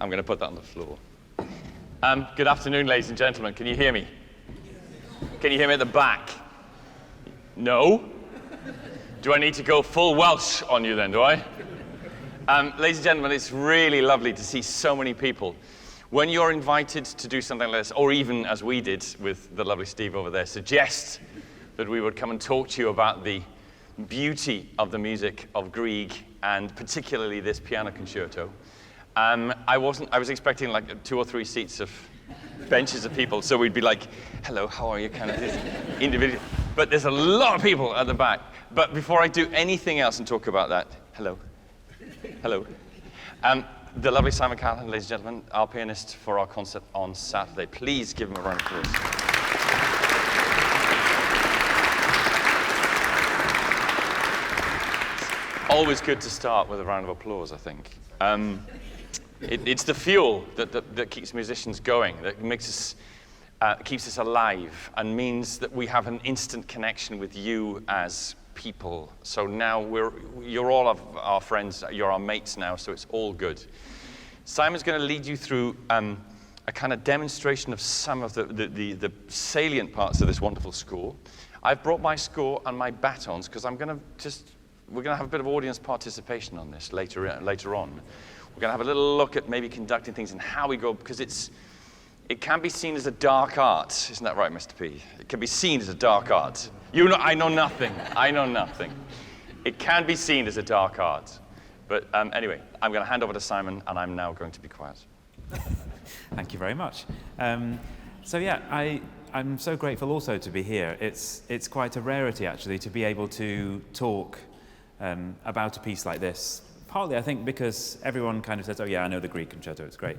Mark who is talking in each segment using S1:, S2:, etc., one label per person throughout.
S1: I'm going to put that on the floor. Good afternoon, ladies and gentlemen. Can you hear me? Can you hear me at the back? No? Do I need to go full Welsh on you then, do I? Ladies and gentlemen, it's really lovely to see so many people. When you're invited to do something like this, or even as we did with the lovely Steve over there, suggest that we would come and talk to you about the beauty of the music of Grieg, and particularly this piano concerto. I was expecting like 2 or 3 seats of benches of people, so we'd be like, hello, how are you, kind of this individual. But there's a lot of people at the back. But before I do anything else and talk about that, hello, hello. The lovely Simon Callaghan, ladies and gentlemen, our pianist for our concert on Saturday. Please give him a round of applause. It's always good to start with a round of applause, I think. It's the fuel that keeps musicians going, that makes us, keeps us alive, and means that we have an instant connection with you as people. So now you're all of our friends, you're our mates now, so it's all good. Simon's going to lead you through a kind of demonstration of some of the salient parts of this wonderful score. I've brought my score and my batons because we're going to have a bit of audience participation on this later on. We're going to have a little look at maybe conducting things and how we go, because it can be seen as a dark art. Isn't that right, Mr. P? It can be seen as a dark art. I know nothing. I know nothing. It can be seen as a dark art. But anyway, I'm going to hand over to Simon, and I'm now going to be quiet.
S2: Thank you very much. So yeah, I'm so grateful also to be here. It's quite a rarity, actually, to be able to talk about a piece like this. Partly, I think, because everyone kind of says, oh yeah, I know the Grieg concerto, it's great.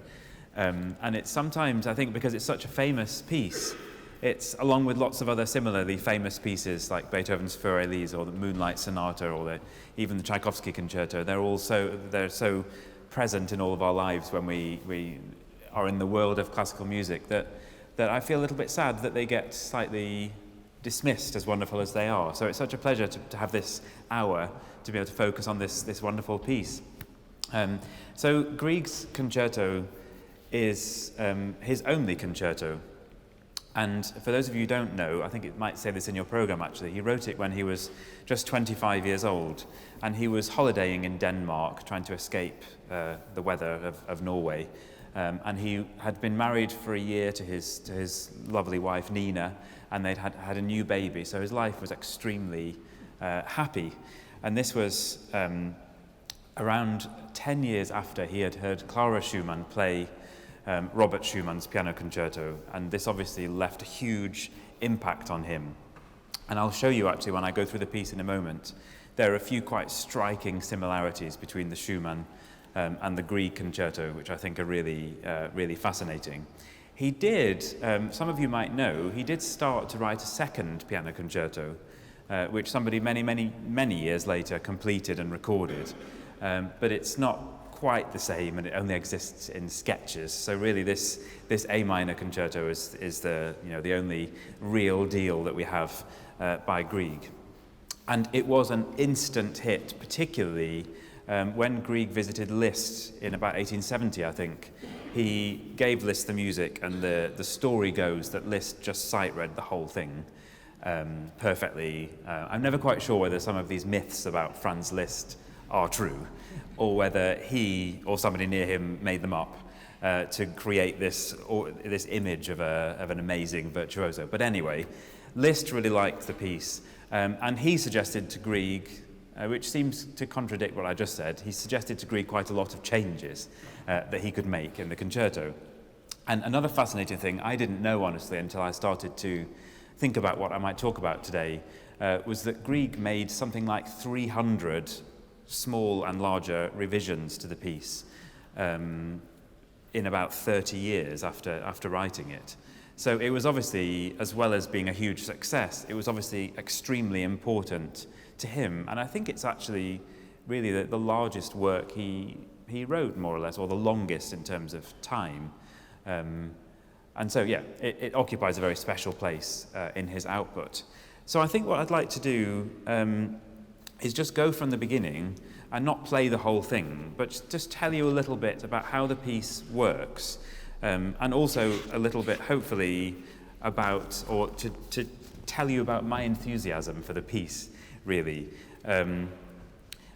S2: And it's sometimes, I think, because it's such a famous piece, it's along with lots of other similarly famous pieces like Beethoven's 𝐕𝐴𝐸 or the Moonlight Sonata or even the �tschaikowsky concerto. They're so present in all of our lives when we are in the world of classical music that I feel a little bit sad that they get slightly dismissed, as wonderful as they are. So it's such a pleasure to have this hour to be able to focus on this wonderful piece. So Grieg's concerto is his only concerto. And for those of you who don't know, I think it might say this in your program actually, he wrote it when he was just 25 years old, and he was holidaying in Denmark, trying to escape the weather of Norway. And he had been married for a year to his lovely wife Nina, and they'd had a new baby, so his life was extremely happy. And this was around 10 years after he had heard Clara Schumann play Robert Schumann's Piano Concerto, and this obviously left a huge impact on him. And I'll show you actually when I go through the piece in a moment, there are a few quite striking similarities between the Schumann and the Grieg concerto, which I think are really, really fascinating. He did, some of you might know, he did start to write a second piano concerto, which somebody many years later completed and recorded. But it's not quite the same, and it only exists in sketches. So really this A minor concerto is the only real deal that we have by Grieg. And it was an instant hit, particularly when Grieg visited Liszt in about 1870, I think. He gave Liszt the music, and the story goes that Liszt just sight-read the whole thing perfectly. I'm never quite sure whether some of these myths about Franz Liszt are true, or whether he or somebody near him made them up to create this image of an amazing virtuoso. But anyway, Liszt really liked the piece, and he suggested to Grieg, which seems to contradict what I just said, he suggested to Grieg quite a lot of changes that he could make in the concerto. And another fascinating thing I didn't know, honestly, until I started to think about what I might talk about today, was that Grieg made something like 300 small and larger revisions to the piece in about 30 years after writing it. So it was obviously, as well as being a huge success, it was obviously extremely important to him. And I think it's actually really the largest work he wrote, more or less, or the longest in terms of time. And so, yeah, it occupies a very special place in his output. So I think what I'd like to do is just go from the beginning and not play the whole thing, but just tell you a little bit about how the piece works, and also a little bit, hopefully, about, or to tell you about my enthusiasm for the piece, really.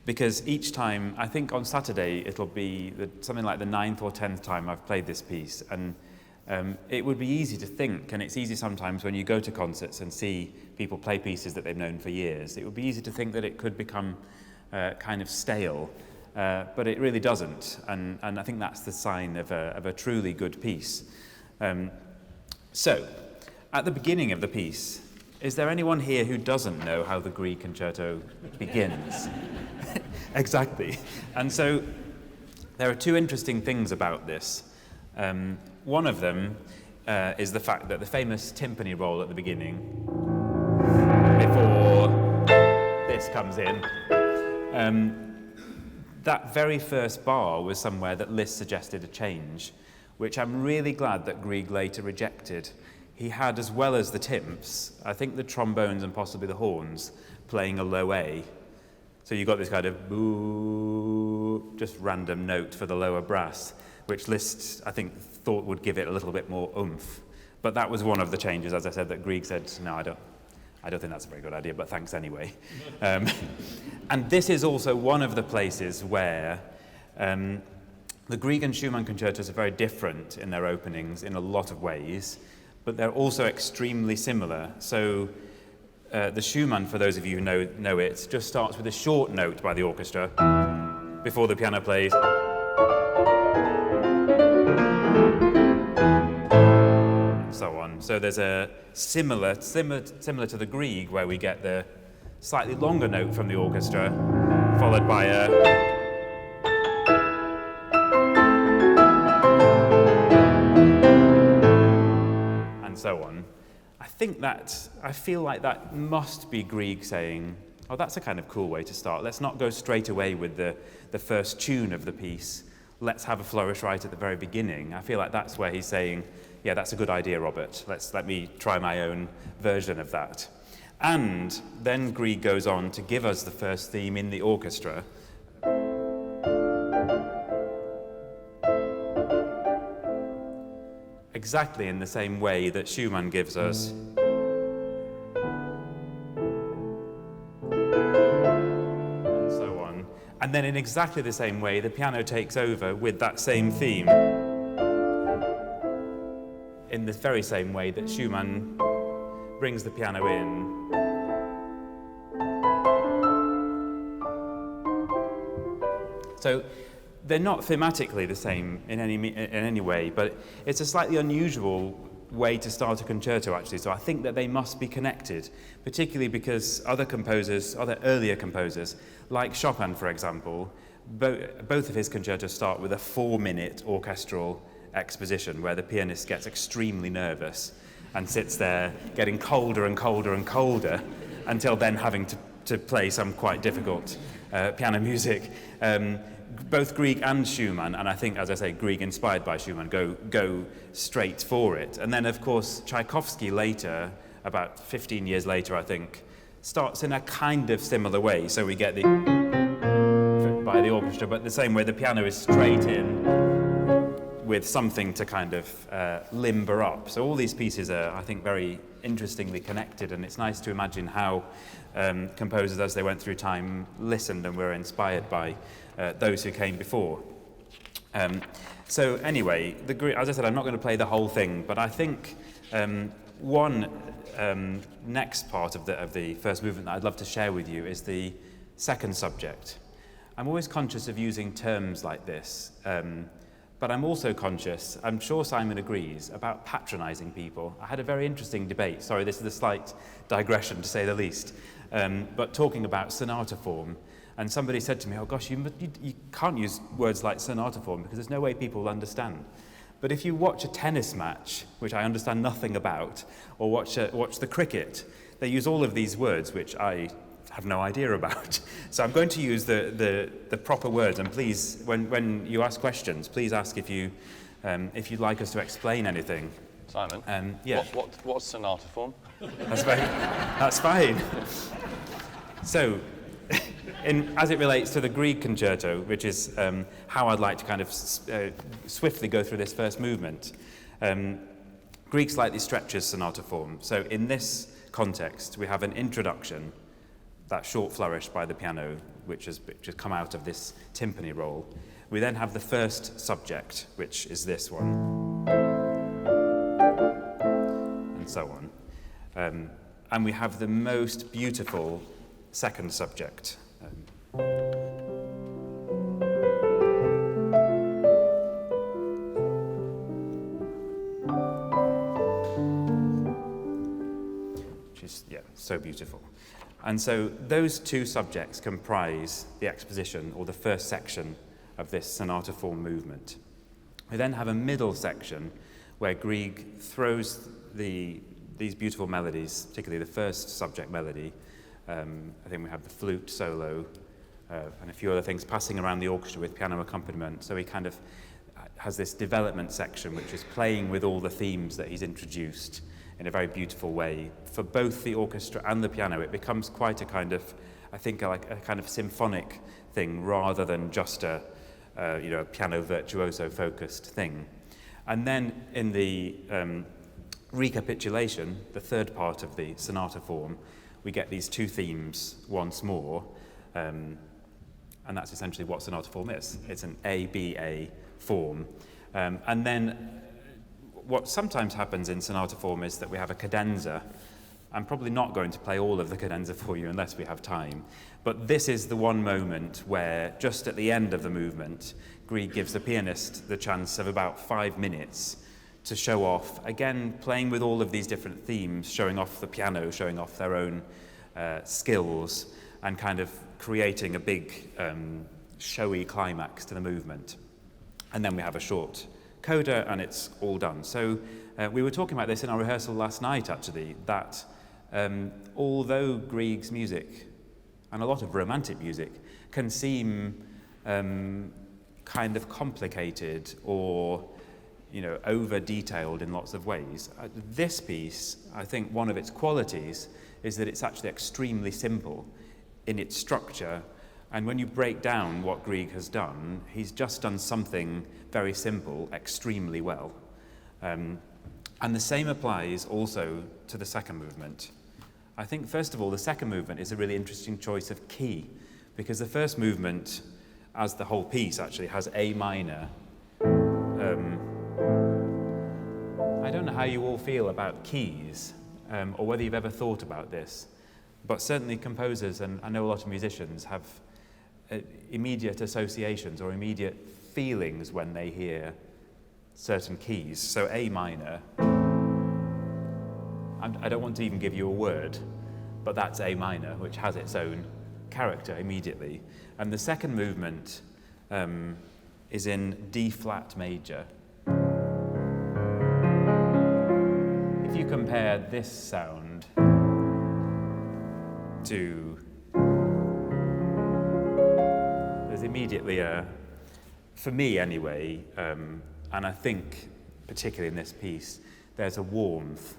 S2: Because each time, I think on Saturday, it'll be something like the 9th or 10th time I've played this piece, and it would be easy to think, and it's easy sometimes when you go to concerts and see people play pieces that they've known for years, it would be easy to think that it could become kind of stale, but it really doesn't, and I think that's the sign of a truly good piece. So, at the beginning of the piece, is there anyone here who doesn't know how the Grieg concerto begins? Exactly. And so there are two interesting things about this. One of them is the fact that the famous timpani roll at the beginning, before this comes in, that very first bar was somewhere that Liszt suggested a change, which I'm really glad that Grieg later rejected. He had, as well as the timps, I think the trombones and possibly the horns, playing a low A. So you got this kind of boo, just random note for the lower brass, which Liszt, I think, thought would give it a little bit more oomph. But that was one of the changes, as I said, that Grieg said, no, I don't think that's a very good idea, but thanks anyway. And this is also one of the places where the Grieg and Schumann concertos are very different in their openings in a lot of ways, but they're also extremely similar. So the Schumann, for those of you who know it, just starts with a short note by the orchestra before the piano plays. And so on. So there's a similar to the Grieg, where we get the slightly longer note from the orchestra, followed by a so on. I feel like that must be Grieg saying, oh, that's a kind of cool way to start. Let's not go straight away with the first tune of the piece. Let's have a flourish right at the very beginning. I feel like that's where he's saying, yeah, that's a good idea, Robert. Let me try my own version of that. And then Grieg goes on to give us the first theme in the orchestra. Exactly in the same way that Schumann gives us. And so on. And then in exactly the same way, the piano takes over with that same theme. In the very same way that Schumann brings the piano in. So they're not thematically the same in any way, but it's a slightly unusual way to start a concerto, actually. So I think that they must be connected, particularly because other earlier composers, like Chopin, for example, both of his concertos start with a 4-minute orchestral exposition where the pianist gets extremely nervous and sits there getting colder and colder and colder until then having to play some quite difficult piano music. Both Grieg and Schumann, and I think, as I say, Grieg inspired by Schumann, go straight for it. And then, of course, Tchaikovsky later, about 15 years later, I think, starts in a kind of similar way. So we get by the orchestra, but the same way the piano is straight in with something to kind of limber up. So all these pieces are, I think, very interestingly connected, and it's nice to imagine how composers, as they went through time, listened and were inspired by those who came before. So anyway, as I said, I'm not going to play the whole thing, but I think one next part of the first movement that I'd love to share with you is the second subject. I'm always conscious of using terms like this, but I'm also conscious, I'm sure Simon agrees, about patronizing people. I had a very interesting debate, sorry, this is a slight digression to say the least, but talking about sonata form. And somebody said to me, oh gosh, you can't use words like sonata form because there's no way people will understand. But if you watch a tennis match, which I understand nothing about, or watch the cricket, they use all of these words which I have no idea about. So I'm going to use the proper words, and please, when you ask questions, please ask if you'd like us to explain anything.
S1: Simon,
S2: yeah.
S1: What's sonata form?
S2: That's fine. So, as it relates to the Grieg concerto, which is how I'd like to kind of swiftly go through this first movement, Grieg slightly stretches sonata form. So in this context, we have an introduction, that short flourish by the piano, which has come out of this timpani roll. We then have the first subject, which is this one, and so on. And we have the most beautiful second subject. Which is, so beautiful. And so those two subjects comprise the exposition, or the first section of this sonata form movement. We then have a middle section where Grieg throws these beautiful melodies, particularly the first subject melody. I think we have the flute solo and a few other things passing around the orchestra with piano accompaniment. So he kind of has this development section which is playing with all the themes that he's introduced in a very beautiful way. For both the orchestra and the piano, it becomes quite a kind of, I think, like a kind of symphonic thing rather than just a piano virtuoso focused thing. And then in the recapitulation, the third part of the sonata form, we get these two themes once more, and that's essentially what sonata form is. It's an A-B-A form. And then what sometimes happens in sonata form is that we have a cadenza. I'm probably not going to play all of the cadenza for you unless we have time, but this is the one moment where, just at the end of the movement, Grieg gives the pianist the chance of about 5 minutes to show off, again, playing with all of these different themes, showing off the piano, showing off their own skills, and kind of creating a big showy climax to the movement. And then we have a short coda, and it's all done. So we were talking about this in our rehearsal last night, actually, that although Grieg's music, and a lot of romantic music, can seem kind of complicated or over-detailed in lots of ways. This piece, I think one of its qualities is that it's actually extremely simple in its structure, and when you break down what Grieg has done, he's just done something very simple extremely well. And the same applies also to the second movement. I think, first of all, the second movement is a really interesting choice of key, because the first movement, as the whole piece actually, has A minor. I don't know how you all feel about keys, or whether you've ever thought about this, but certainly composers, and I know a lot of musicians, have immediate associations or immediate feelings when they hear certain keys. So A minor, I don't want to even give you a word, but that's A minor, which has its own character immediately. And the second movement is in D flat major. If you compare this sound to, there's immediately for me anyway, and I think particularly in this piece, there's a warmth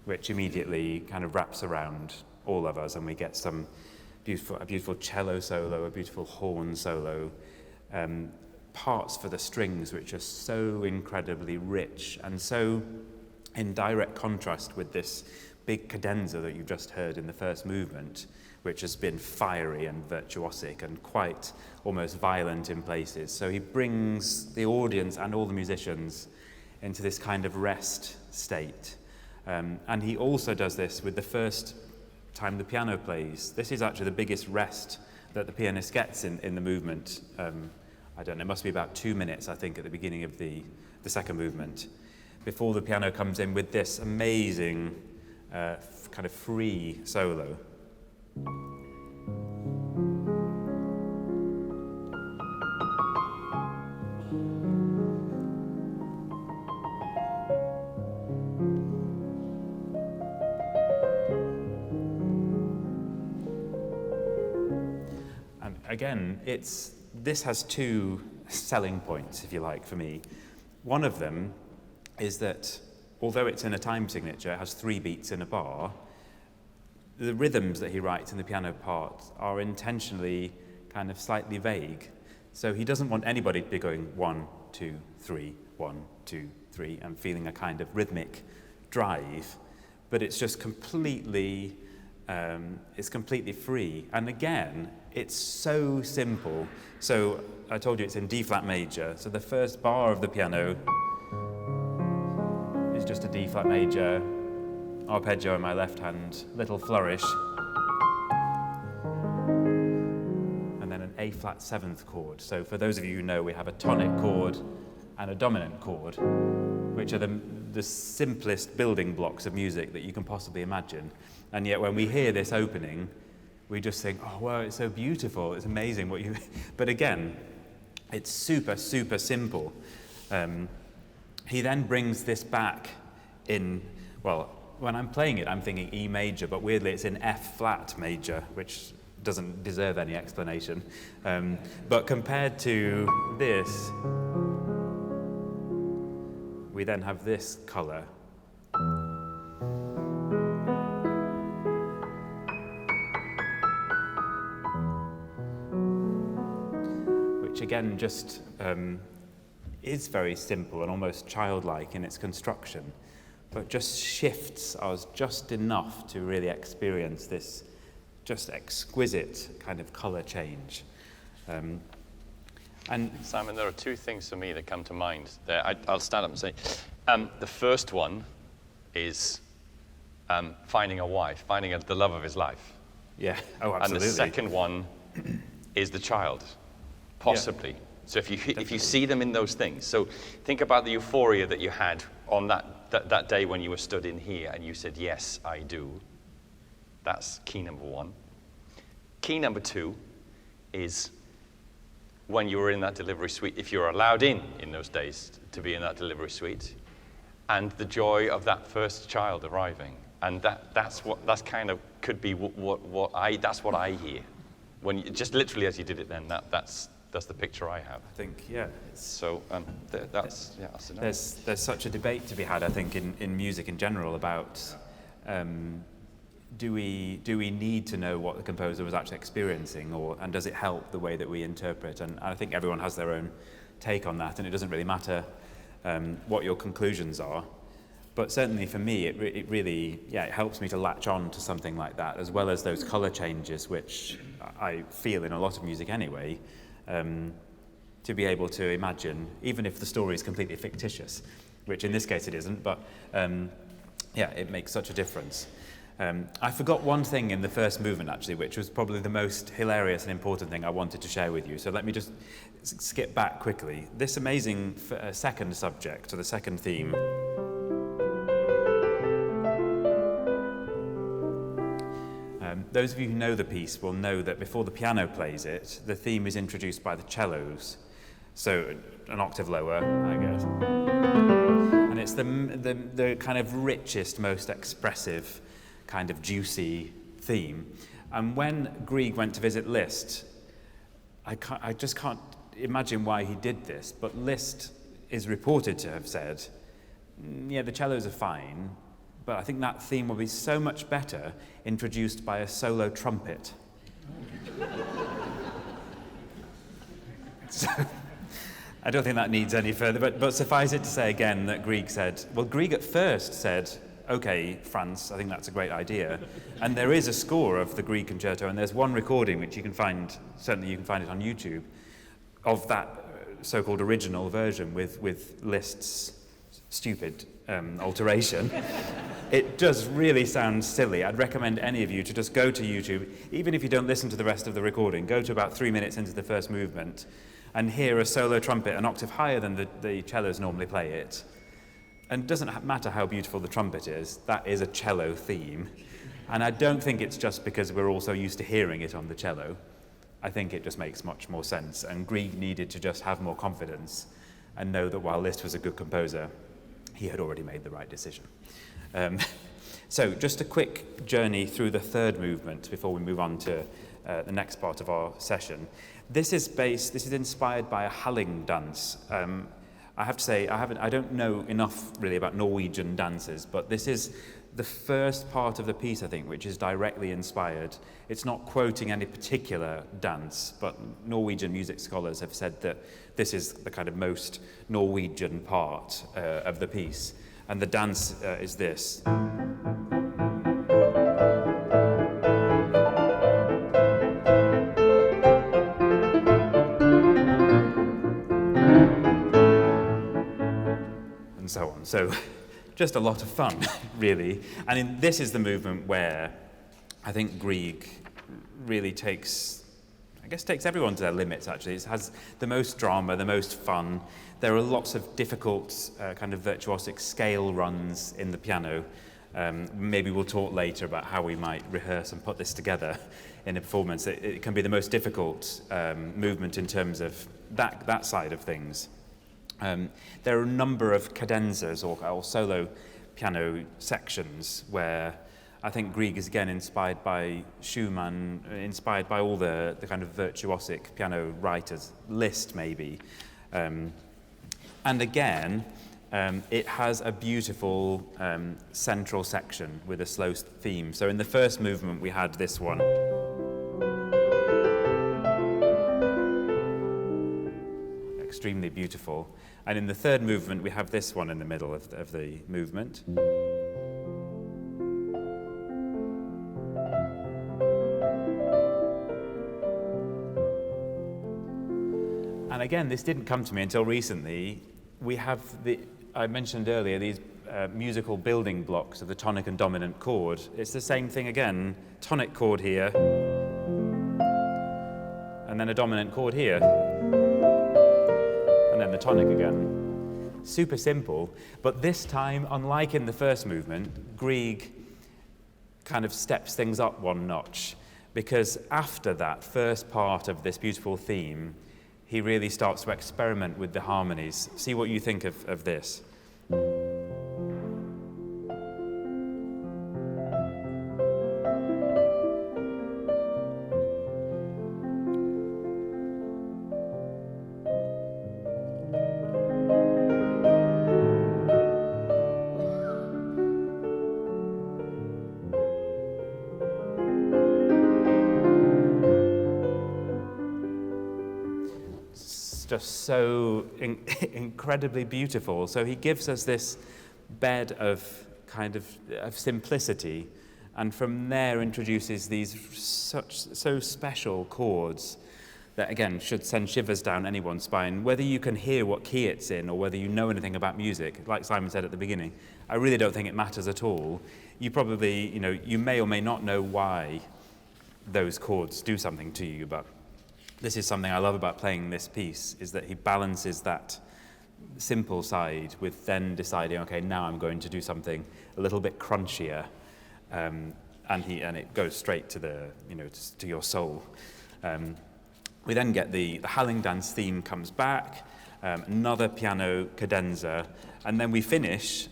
S2: which immediately kind of wraps around all of us, and we get a beautiful cello solo, a beautiful horn solo, parts for the strings which are so incredibly rich and so in direct contrast with this big cadenza that you've just heard in the first movement, which has been fiery and virtuosic and quite almost violent in places. So he brings the audience and all the musicians into this kind of rest state. And he also does this with the first time the piano plays. This is actually the biggest rest that the pianist gets in the movement. I don't know, it must be about 2 minutes, I think, at the beginning of the second movement, before the piano comes in with this amazing kind of free solo. And again, this has two selling points, if you like, for me. One of them is that although it's in a time signature, it has 3 beats in a bar, the rhythms that he writes in the piano part are intentionally kind of slightly vague. So he doesn't want anybody to be going 1, 2, 3, 1, 2, 3, and feeling a kind of rhythmic drive, but it's just completely, it's completely free. And again, it's so simple. So I told you it's in D flat major. So the first bar of the piano is just a D flat major, arpeggio in my left hand, little flourish, and then an A flat 7th chord. So for those of you who know, we have a tonic chord and a dominant chord, which are the simplest building blocks of music that you can possibly imagine. And yet when we hear this opening, we just think, oh, wow, it's so beautiful, it's amazing what you... But again, it's super, super simple. He then brings this back in, well, when I'm playing it, I'm thinking E major, but weirdly it's in F flat major, which doesn't deserve any explanation. But compared to this, we then have this colour. Which again just is very simple and almost childlike in its construction, but just shifts us just enough to really experience this just exquisite kind of colour change. And
S1: Simon, there are two things for me that come to mind there. I'll stand up and say, the first one is finding a wife, finding the love of his life.
S2: yeah, oh, absolutely.
S1: And the second one is the child, possibly. Yeah. So if you see them in those things, so think about the euphoria that you had on that day when you were stood in here and you said, yes, I do. That's key number one. Key number two is when you were in that delivery suite, if you're allowed in those days to be in that delivery suite, and the joy of that first child arriving. And that's kind of could be that's what I hear. When you, just literally as you did it then, that's the picture I have.
S2: I think, yeah.
S1: So that's
S2: There's such a debate to be had, I think, in music in general about do we need to know what the composer was actually experiencing, and does it help the way that we interpret? And I think everyone has their own take on that, and it doesn't really matter what your conclusions are. But certainly for me, it really it helps me to latch on to something like that, as well as those colour changes, which I feel in a lot of music anyway, to be able to imagine, even if the story is completely fictitious, which in this case it isn't, but it makes such a difference. I forgot one thing in the first movement, actually, which was probably the most hilarious and important thing I wanted to share with you. So let me just skip back quickly. This amazing second subject, or the second theme, those of you who know the piece will know that before the piano plays it, the theme is introduced by the cellos. So an octave lower, I guess. And it's the kind of richest, most expressive, kind of juicy theme. And when Grieg went to visit Liszt, I just can't imagine why he did this, but Liszt is reported to have said, the cellos are fine, but I think that theme will be so much better introduced by a solo trumpet. So, I don't think that needs any further, but suffice it to say again that Grieg at first said, okay, Franz, I think that's a great idea. And there is a score of the Grieg concerto, and there's one recording which you can find, certainly you can find it on YouTube, of that so-called original version with Liszt's stupid alteration. It does really sound silly. I'd recommend any of you to just go to YouTube, even if you don't listen to the rest of the recording, go to about 3 minutes into the first movement and hear a solo trumpet an octave higher than the cellos normally play it. And it doesn't matter how beautiful the trumpet is, that is a cello theme. And I don't think it's just because we're all so used to hearing it on the cello. I think it just makes much more sense. And Grieg needed to just have more confidence and know that while Liszt was a good composer, he had already made the right decision. So just a quick journey through the third movement before we move on to the next part of our session. This is inspired by a Halling dance. I have to say, I don't know enough really about Norwegian dances, but this is the first part of the piece, I think, which is directly inspired. It's not quoting any particular dance, but Norwegian music scholars have said that this is the kind of most Norwegian part of the piece. And the dance is this. And so on. So just a lot of fun, really. And this is the movement where I think Grieg really takes everyone to their limits, actually. It has the most drama, the most fun. There are lots of difficult kind of virtuosic scale runs in the piano. Maybe we'll talk later about how we might rehearse and put this together in a performance. It can be the most difficult movement in terms of that side of things. There are a number of cadenzas or solo piano sections where I think Grieg is again inspired by Schumann, inspired by all the kind of virtuosic piano writers, Liszt maybe. And again, it has a beautiful central section with a slow theme. So in the first movement we had this one. Extremely beautiful. And in the third movement we have this one in the middle of the movement. And again, this didn't come to me until recently. We have, I mentioned earlier, these musical building blocks of the tonic and dominant chord. It's the same thing again, tonic chord here, and then a dominant chord here, and then the tonic again. Super simple, but this time, unlike in the first movement, Grieg kind of steps things up one notch, because after that first part of this beautiful theme, he really starts to experiment with the harmonies. See what you think of this. Just so incredibly beautiful. So he gives us this bed of kind of simplicity, and from there introduces these so special chords that again should send shivers down anyone's spine, whether you can hear what key it's in or whether you know anything about music. Like Simon said at the beginning, I really don't think it matters at all. You probably, you may or may not know why those chords do something to you, but this is something I love about playing this piece, is that he balances that simple side with then deciding, okay, now I'm going to do something a little bit crunchier, and it goes straight to to your soul. We then get the howling dance theme comes back, another piano cadenza, and then we finish,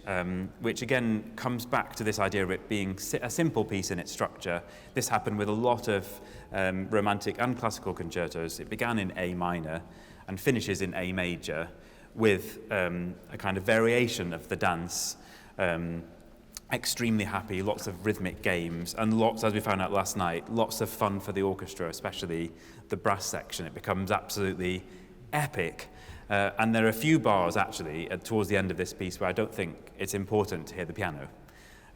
S2: which again comes back to this idea of it being a simple piece in its structure. This happened with a lot of romantic and classical concertos. It began in A minor and finishes in A major with a kind of variation of the dance. Extremely happy, lots of rhythmic games, and lots, as we found out last night, lots of fun for the orchestra, especially the brass section. It becomes absolutely epic. And there are a few bars, actually, towards the end of this piece where I don't think it's important to hear the piano.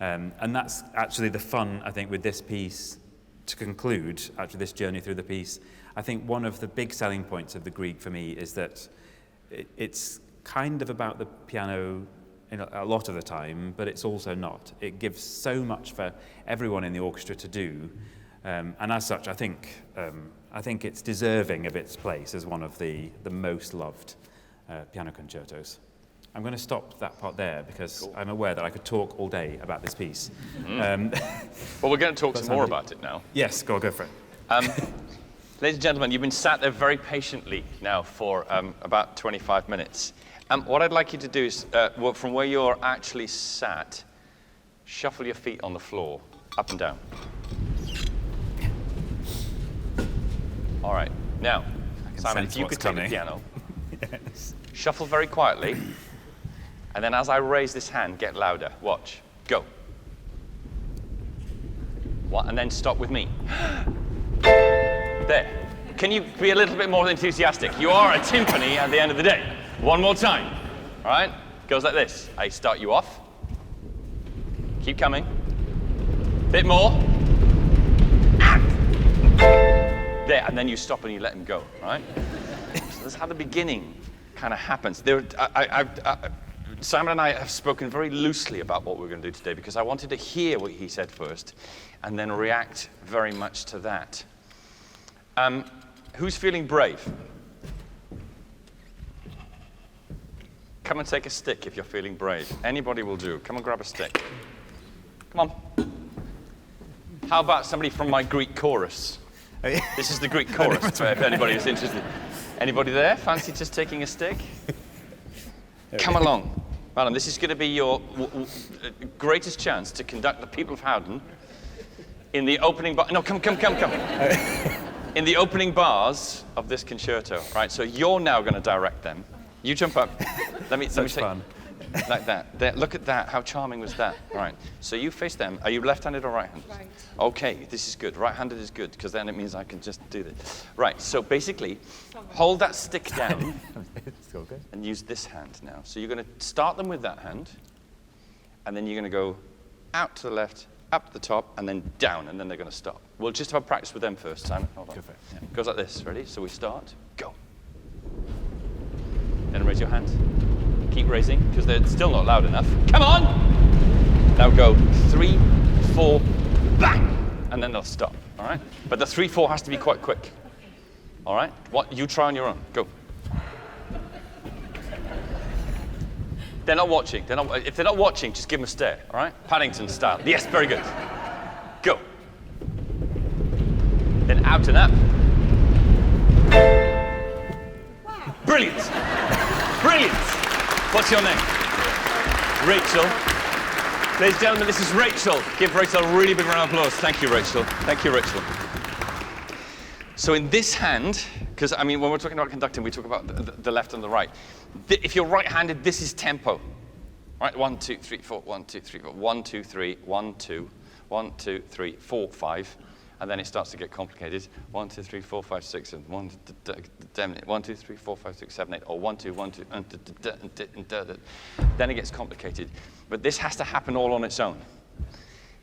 S2: And that's actually the fun, I think, with this piece to conclude, actually, this journey through the piece. I think one of the big selling points of the Grieg for me is that it's kind of about the piano a lot of the time, but it's also not. It gives so much for everyone in the orchestra to do. And as such, I think it's deserving of its place as one of the most loved piano concertos. I'm going to stop that part there because cool. I'm aware that I could talk all day about this piece.
S1: Mm-hmm. Well, we're going to talk some more about it now.
S2: Yes, go for it.
S1: Ladies and gentlemen, you've been sat there very patiently now for about 25 minutes. What I'd like you to do is, from where you're actually sat, shuffle your feet on the floor, up and down. All right. Now, Simon, if you could take the piano, yes. Shuffle very quietly, and then as I raise this hand, get louder. Watch. Go. One, and then stop with me. There. Can you be a little bit more enthusiastic? You are a timpani at the end of the day. One more time. All right? Goes like this. I start you off. Keep coming. Bit more. There, and then you stop and you let him go, right? So that's how the beginning kind of happens. Simon and I have spoken very loosely about what we're going to do today because I wanted to hear what he said first and then react very much to that. Who's feeling brave? Come and take a stick if you're feeling brave. Anybody will do. Come and grab a stick. Come on. How about somebody from my Greek chorus? This is the Greek chorus, if anybody is interested. Anybody there? Fancy just taking a stick? Come along. Madam, this is going to be your greatest chance to conduct the people of Howden in the opening bar. No, come. In the opening bars of this concerto, right? So you're now going to direct them. You jump up. Let me say,
S2: fun.
S1: Like that. There, look at that. How charming was that? Right. So you face them. Are you left-handed or right-handed?
S3: Right.
S1: Okay, this is good. Right-handed is good because then it means I can just do this. Right. So basically, hold that stick down
S2: It's all good.
S1: and use this hand now. So you're going to start them with that hand, and then you're going to go out to the left, up to the top, and then down, and then they're going to stop. We'll just have a practice with them first, Simon. Hold on.
S2: Go for it. Yeah.
S1: Goes like this. Ready? So we start. Go. Then raise your hand. Keep raising, because they're still not loud enough. Come on! Now go 3, 4, bang! And then they'll stop, all right? But the 3, 4 has to be quite quick, all right? What? You try on your own. Go. They're not watching. If they're not watching, just give them a stare, all right? Paddington style. Yes, very good. Go. Then out and up. Brilliant. Brilliant. What's your name? Rachel. Ladies and gentlemen, this is Rachel. Give Rachel a really big round of applause. Thank you, Rachel. Thank you, Rachel. So in this hand, because I mean, when we're talking about conducting, we talk about the left and the right. If you're right-handed, this is tempo. Right? 1, 2, 3, 4. 1, 2, 3, 4. 1, 2, 3. 1, 2. 1, 2, 3, 4, 5. And then it starts to get complicated. 1, 2, 3, 4, 5, 6, and 1, 2, 3, 4, 5, 6, 7, 8, or 1, 2, 1, 2, then it gets complicated. But this has to happen all on its own.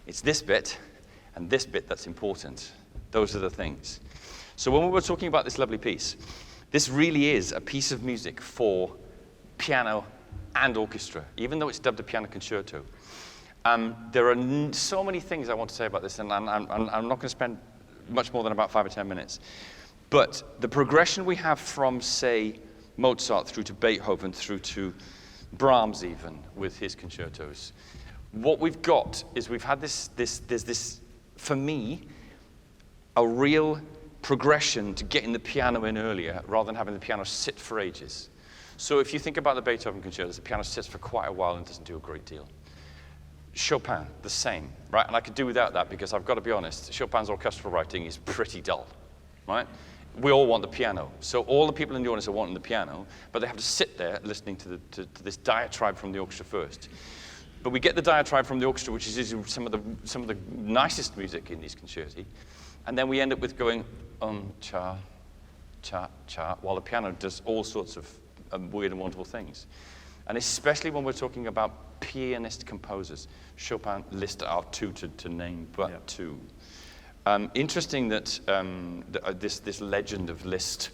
S1: It's this bit and this bit that's important. Those are the things. So when we were talking about this lovely piece, this really is a piece of music for piano and orchestra, even though it's dubbed a piano concerto. There are so many things I want to say about this, and I'm not going to spend much more than about 5 or 10 minutes. But the progression we have from, say, Mozart through to Beethoven, through to Brahms even, with his concertos, what we've got is we've had there's this, for me, a real progression to getting the piano in earlier, rather than having the piano sit for ages. So if you think about the Beethoven concertos, the piano sits for quite a while and doesn't do a great deal. Chopin, the same, right? And I could do without that because I've got to be honest, Chopin's orchestral writing is pretty dull, right? We all want the piano. So all the people in the audience are wanting the piano, but they have to sit there listening to this diatribe from the orchestra first. But we get the diatribe from the orchestra, which is usually some of the nicest music in these concerti, and then we end up with going cha, cha, cha, while the piano does all sorts of weird and wonderful things. And especially when we're talking about pianist composers. Chopin, Liszt are two to name but two. Interesting that this legend of Liszt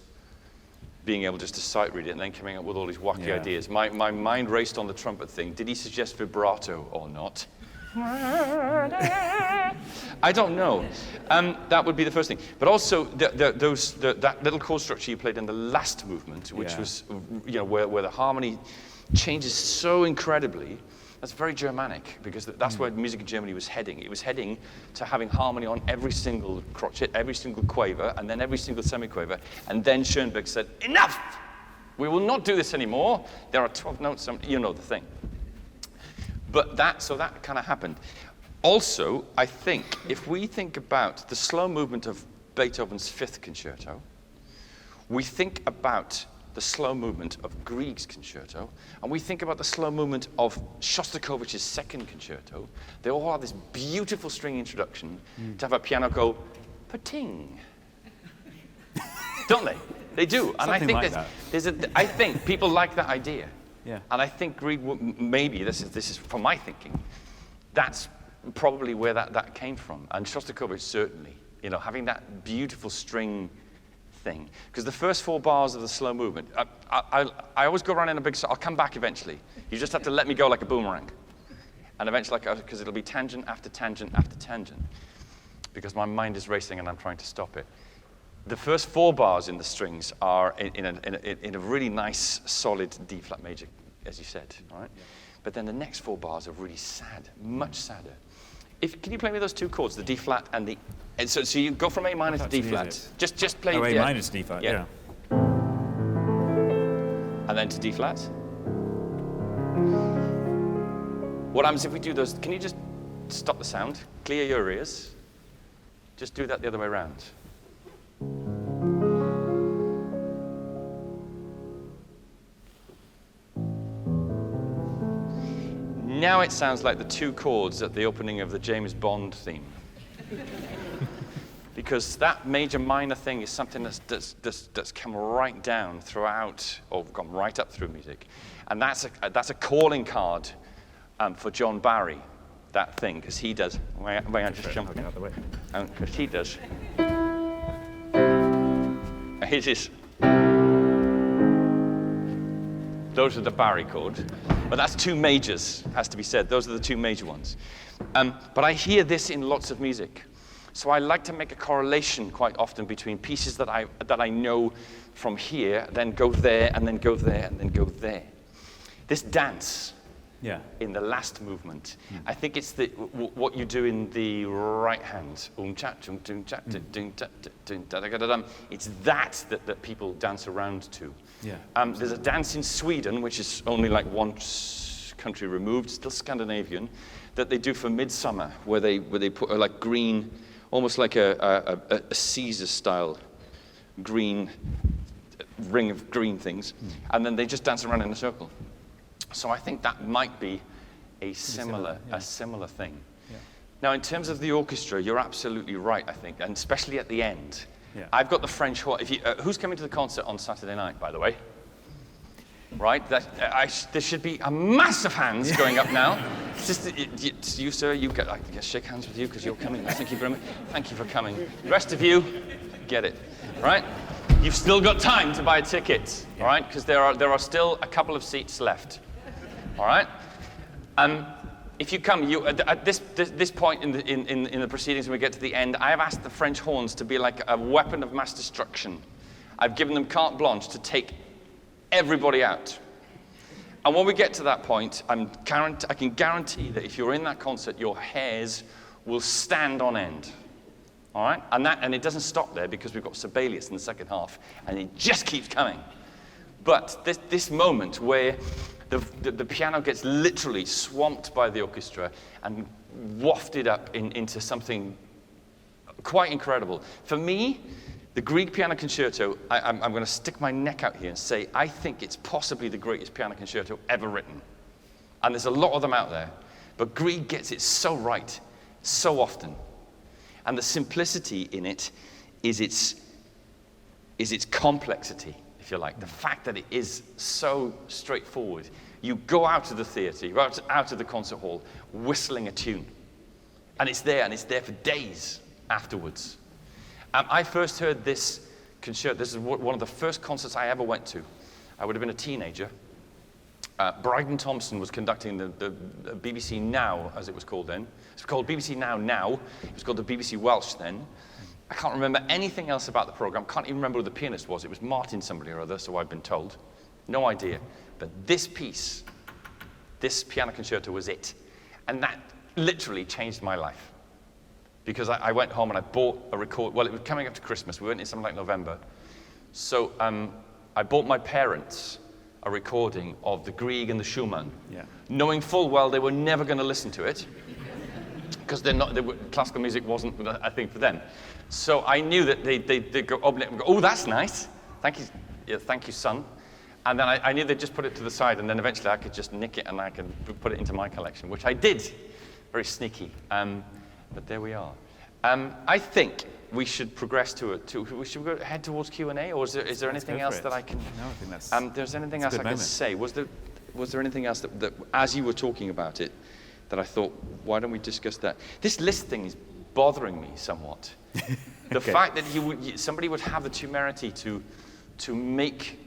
S1: being able just to sight read it and then coming up with all these wacky ideas. My mind raced on the trumpet thing. Did he suggest vibrato or not? I don't know. That would be the first thing. But also that little chord structure you played in the last movement, which was where the harmony changes so incredibly. That's very Germanic, because that's where music in Germany was heading. It was heading to having harmony on every single crotchet, every single quaver, and then every single semiquaver. And then Schoenberg said, enough! We will not do this anymore. There are 12 notes, you know the thing. But that kind of happened. Also, I think, if we think about the slow movement of Beethoven's Fifth Concerto, we think about the slow movement of Grieg's concerto, and we think about the slow movement of Shostakovich's second concerto, they all have this beautiful string introduction to have a piano go pa-ting. Don't they? They do. And I think I think people like that idea.
S2: Yeah.
S1: And I think Grieg, maybe, this is from my thinking, that's probably where that came from. And Shostakovich certainly, you know, having that beautiful string thing. Because the first 4 bars of the slow movement, I always go around in a big circle. I'll come back eventually. You just have to let me go like a boomerang. And eventually, because it'll be tangent after tangent after tangent. Because my mind is racing and I'm trying to stop it. The first 4 bars in the strings are in a really nice, solid D flat major, as you said, all right? Yeah. But then the next 4 bars are really sad, much sadder. Can you play me those 2 chords, the D flat and the... And so you go from A minor to D flat. Just play...
S2: A minor to D flat, yeah.
S1: And then to D flat. What happens if we do those? Can you just stop the sound, clear your ears? Just do that the other way around. Now it sounds like the 2 chords at the opening of the James Bond theme. Because that major minor thing is something that's come right down throughout, or gone right up through music. And that's a calling card for John Barry, that thing, because he does, I just jump out the way. Because he does. It is. Those are the Barry chord. But that's 2 majors, has to be said. Those are the 2 major ones. But I hear this in lots of music. So I like to make a correlation quite often between pieces that I know from here, then go there, and then go there, and then go there. This dance in the last movement, I think it's what you do in the right hand. It's that people dance around to. Yeah. There's a dance in Sweden, which is only like 1 country removed, still Scandinavian, that they do for midsummer, where they put like green, almost like a Caesar-style green ring of green things, and then they just dance around in a circle. So I think that might be a similar thing. Yeah. Now, in terms of the orchestra, you're absolutely right, I think, and especially at the end. Yeah. I've got the French horn. Who's coming to the concert on Saturday night, by the way? Right? There should be a mass of hands going up now. It's you, sir. I can shake hands with you because you're coming. Thank you very much. Thank you for coming. The rest of you, get it. Right? You've still got time to buy a ticket. All right? Because there are still a couple of seats left. All right? If you come, at this point in the proceedings, when we get to the end, I have asked the French horns to be like a weapon of mass destruction. I've given them carte blanche to take everybody out. And when we get to that point, I can guarantee that if you're in that concert, your hairs will stand on end. All right? And it doesn't stop there, because we've got 𝐍𝐵𝐈𝐿Ius in the second half, and it just keeps coming. But this moment where the piano gets literally swamped by the orchestra and wafted up into something quite incredible. For me, the Grieg Piano Concerto, I'm going to stick my neck out here and say, I think it's possibly the greatest piano concerto ever written. And there's a lot of them out there. But Grieg gets it so right, so often. And the simplicity in it is its complexity, if you like. The fact that it is so straightforward. You go out of the theater, you go out of the concert hall, whistling a tune. And it's there for days afterwards. I first heard this concerto. This is one of the first concerts I ever went to. I would have been a teenager. Bryden Thompson was conducting the BBC Now, as it was called then. It's called BBC Now. It was called the BBC Welsh then. I can't remember anything else about the program. Can't even remember who the pianist was. It was Martin somebody or other, so I've been told. No idea. But this piece, this piano concerto was it. And that literally changed my life. Because I went home and I bought a record. Well, it was coming up to Christmas. We went in something like November. So I bought my parents a recording of the Grieg and the Schumann, knowing full well they were never going to listen to it, because classical music wasn't a thing for them. So I knew that they'd go, oh, that's nice. Thank you, son. And then I knew they'd just put it to the side, and then eventually I could just nick it and I could put it into my collection, which I did. Very sneaky. But there we are. I think we should progress we should head towards Q&A, or is there anything else that I can...
S2: No, I think that's...
S1: there's anything else I can say. Was there anything else that, as you were talking about it, that I thought, why don't we discuss that? This list thing is bothering me somewhat. The fact that somebody would have the temerity to make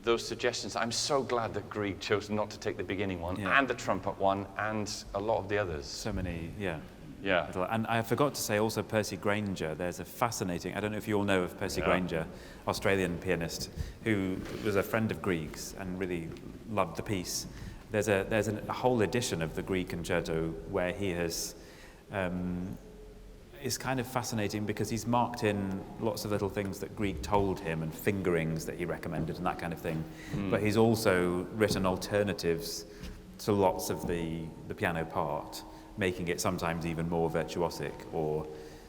S1: those suggestions. I'm so glad that Grieg chose not to take the beginning one and the trumpet one and a lot of the others.
S2: So many, yeah.
S1: Yeah.
S2: And I forgot to say also Percy Grainger. There's a fascinating, I don't know if you all know of Percy Grainger, Australian pianist, who was a friend of Grieg's and really loved the piece. There's a whole edition of the Grieg concerto where he has, is kind of fascinating because he's marked in lots of little things that Grieg told him and fingerings that he recommended and that kind of thing. But he's also written alternatives to lots of the piano part, making it sometimes even more virtuosic, or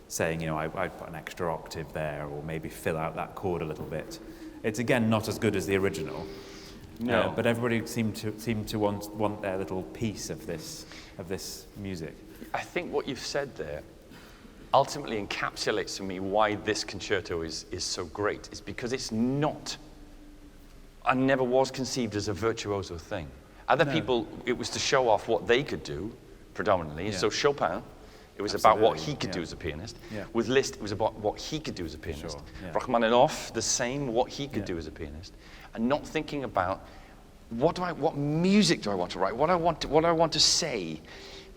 S2: saying, I'd put an extra octave there, or maybe fill out that chord a little bit. It's again not as good as the original, but everybody seemed to want their little piece of this music. I
S1: think what you've said there ultimately encapsulates for me why this concerto is so great. Is because it's not, and never was conceived as a virtuoso thing. Other people, it was to show off what they could do, predominantly. So Chopin, it was about what he could do as a pianist. With Liszt, it was about what he could do as a pianist. Rachmaninoff, the same, what he could do as a pianist, and not thinking about what music do I want to write, what I want to say,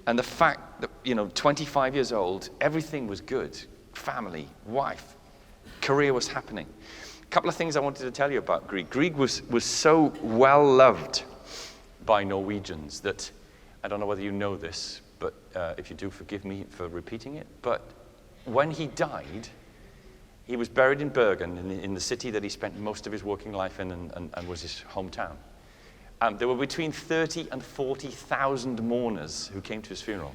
S1: and the fact that 25 years old, everything was good, family, wife, career was happening. A couple of things I wanted to tell you about Grieg. Grieg was so well loved by Norwegians that, I don't know whether you know this, but if you do, forgive me for repeating it, but when he died, he was buried in Bergen, in the city that he spent most of his working life in and was his hometown. There were between 30 and 40,000 mourners who came to his funeral.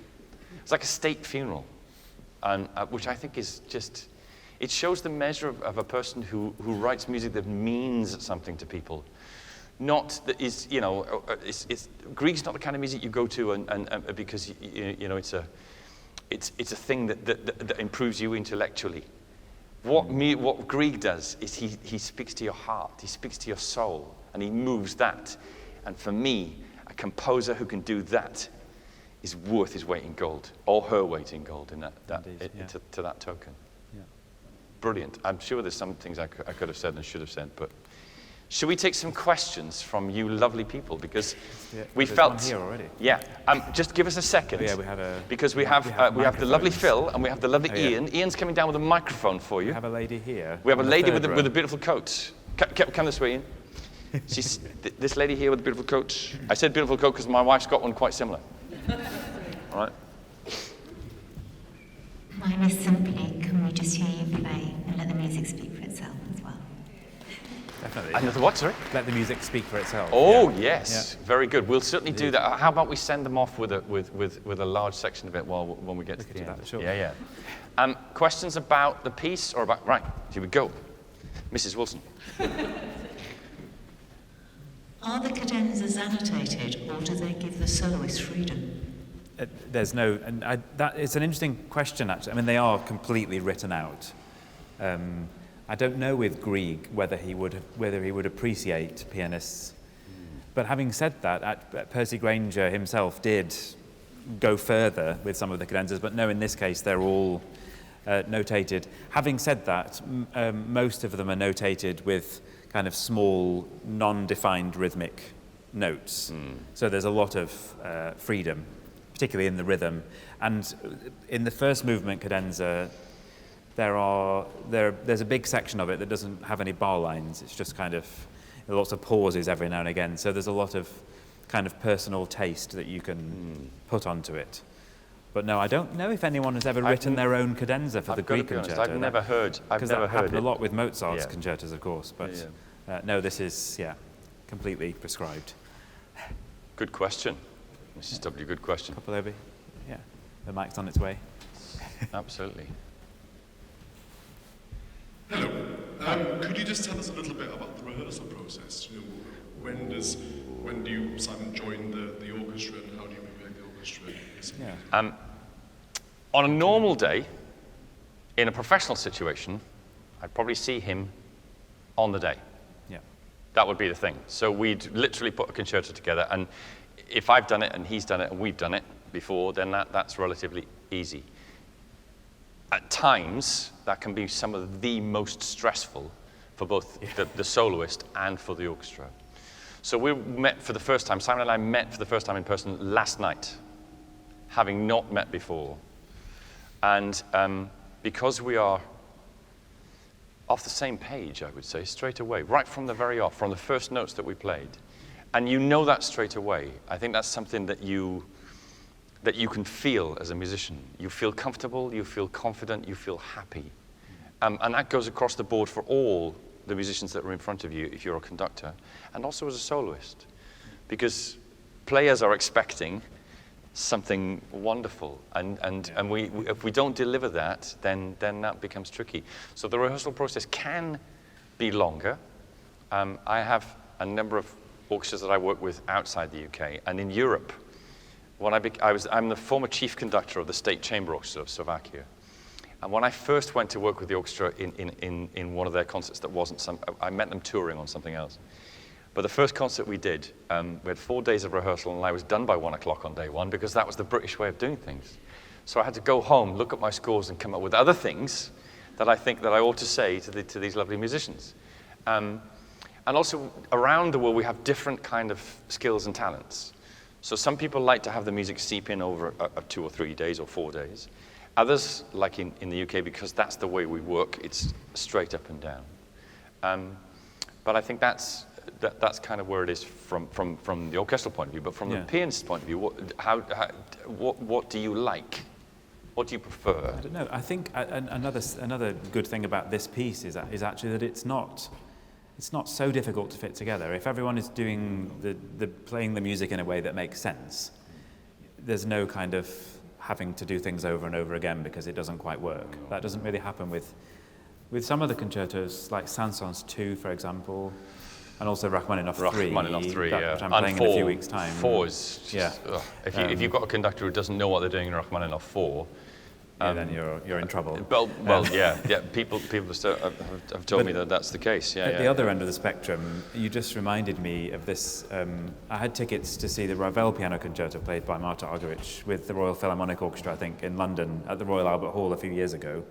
S1: It was like a state funeral, which I think is just, it shows the measure of a person who writes music that means something to people. Not that is, Grieg's not the kind of music you go to and because it's a thing that improves you intellectually. What Grieg does is he speaks to your heart, he speaks to your soul, and he moves that. And for me, a composer who can do that is worth his weight in gold, or her weight in gold, in to that token. Yeah. Brilliant. I'm sure there's some things I could have said and should have said, but should we take some questions from you lovely people? Because we felt
S2: one here already.
S1: Yeah. Just give us a second.
S2: Yeah, we had
S1: because we have the lovely Phil and we have the lovely Ian. Ian's coming down with a microphone for you.
S2: We have a lady here.
S1: We have a lady with a beautiful coat. Come this way, Ian. She's this lady here with a beautiful coat. I said beautiful coat because my wife's got one quite similar. All right.
S3: Mine is simply, can we just hear you play and let the music speak for itself as well?
S2: Definitely.
S1: Another what, sorry?
S2: Let the music speak for itself.
S1: Oh, yes. Yeah. Very good. We'll certainly do that. How about we send them off with a large section of it when we get to the end?
S2: That, sure.
S1: Yeah. Questions about the piece or about... Right, here we go. Mrs. Wilson.
S3: Are the cadenzas annotated, or do they give the soloist freedom?
S2: There's no... it's an interesting question, actually. I mean, they are completely written out. I don't know with Grieg whether he would appreciate pianists. But having said that, Percy Grainger himself did go further with some of the cadenzas, but no, in this case, they're all notated. Having said that, most of them are notated with kind of small, non-defined rhythmic notes. So there's a lot of freedom, particularly in the rhythm. And in the first movement cadenza, there's a big section of it that doesn't have any bar lines. It's just kind of lots of pauses every now and again. So there's a lot of kind of personal taste that you can put onto it. But no, I don't know if anyone has ever written their own cadenza for the Grieg concerto.
S1: I've never heard
S2: because that happened
S1: it.
S2: a lot with Mozart's concertos, of course. But no, this is completely prescribed.
S1: Good question, Mrs. W. Good question.
S2: Couple over. Yeah, the mic's on its way.
S1: Absolutely.
S4: Hello. Could you just tell us a little bit about the rehearsal process? You know, when do you, Simon, join the orchestra, and how do you prepare the orchestra?
S2: Yeah.
S1: On a normal day, in a professional situation, I'd probably see him on the day.
S2: Yeah.
S1: That would be the thing. So we'd literally put a concerto together, and if I've done it and he's done it and we've done it before, then that's relatively easy. At times, that can be some of the most stressful for both the soloist and for the orchestra. So we met for the first time, Simon and I met for the first time in person last night, having not met before. And because we are off the same page, I would say, straight away, right from the very off, from the first notes that we played. And you know that straight away. I think that's something that you can feel as a musician. You feel comfortable, you feel confident, you feel happy. And that goes across the board for all the musicians that are in front of you if you're a conductor, and also as a soloist. Because players are expecting something wonderful, and if we don't deliver that, then that becomes tricky. So the rehearsal process can be longer. I have a number of orchestras that I work with outside the UK, and in Europe, I'm the former chief conductor of the State Chamber Orchestra of Slovakia. And when I first went to work with the orchestra in one of their concerts that wasn't I met them touring on something else. But the first concert we did, we had 4 days of rehearsal, and I was done by 1 o'clock on day one, because that was the British way of doing things. So I had to go home, look at my scores, and come up with other things that I think that I ought to say to these lovely musicians. And also, around the world, we have different kind of skills and talents. So some people like to have the music seep in over 2 or 3 days or 4 days. Others, like in the UK, because that's the way we work, it's straight up and down. But I think that's kind of where it is from the orchestral point of view. But from the pianist's point of view, what do you like? What do you prefer?
S2: I don't know. I think another good thing about this piece is actually that it's not so difficult to fit together. If everyone is doing playing the music in a way that makes sense, there's no kind of having to do things over and over again because it doesn't quite work. That doesn't really happen with some of the concertos, like Saint-Saëns 2, for example, and also Rachmaninoff 3.
S1: Rachmaninoff 3, yeah.
S2: Which I'm playing in a few weeks' time.
S1: 4 is just, if you've got a conductor who doesn't know what they're doing in Rachmaninoff 4,
S2: then you're in trouble.
S1: Well, yeah. People have told me that that's the case.
S2: At the other end of the spectrum, you just reminded me of this. I had tickets to see the Ravel Piano Concerto played by Marta Argerich with the Royal Philharmonic Orchestra, I think, in London at the Royal Albert Hall a few years ago.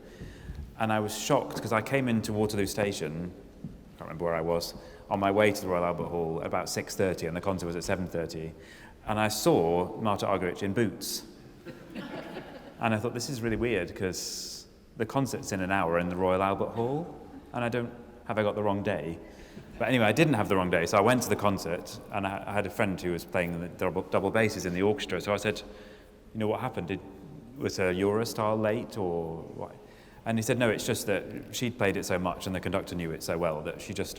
S2: And I was shocked because I came into Waterloo Station, I can't remember where I was, on my way to the Royal Albert Hall about 6:30, and the concert was at 7:30, and I saw Marta Argerich in boots. And I thought, this is really weird, because the concert's in an hour in the Royal Albert Hall, and have I got the wrong day? But anyway, I didn't have the wrong day, so I went to the concert, and I had a friend who was playing the double basses in the orchestra, so I said, you know, what happened? Was 𝐄𝐻𝐸 late, or what? And he said, no, it's just that she'd played it so much, and the conductor knew it so well, that she just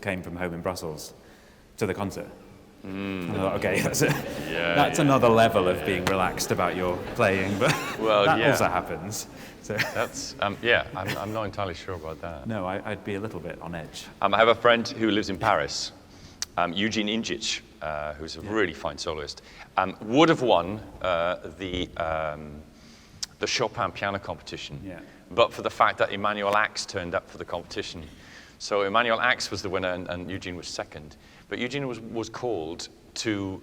S2: came from home in Brussels to the concert. And I thought, okay, that's another level of being relaxed about your playing, but that also happens. So
S1: that's I'm not entirely sure about that.
S2: No, I'd be a little bit on edge.
S1: I have a friend who lives in Paris, 𝐄𝐻𝐸𝐿𝐵𝐿, who's a really fine soloist. Would have won the Chopin piano competition, but for the fact that Emmanuel Ax turned up for the competition. So Emmanuel Ax was the winner, and 𝐄𝐻𝐸𝐿 was second. But 𝐄𝐻𝐸𝐿 was called to,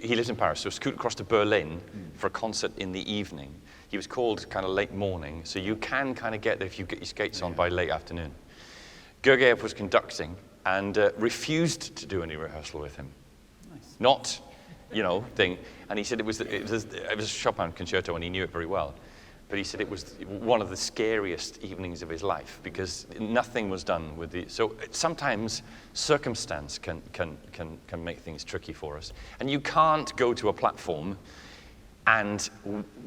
S1: he lives in Paris, so scoot across to Berlin for a concert in the evening. He was called kind of late morning, so you can kind of get there if you get your skates on by late afternoon. Gergiev was conducting and refused to do any rehearsal with him.
S2: Nice.
S1: Not, thing. And he said it was a Chopin concerto, and he knew it very well. But he said it was one of the scariest evenings of his life because nothing was done with the. So sometimes circumstance can make things tricky for us, and you can't go to a platform and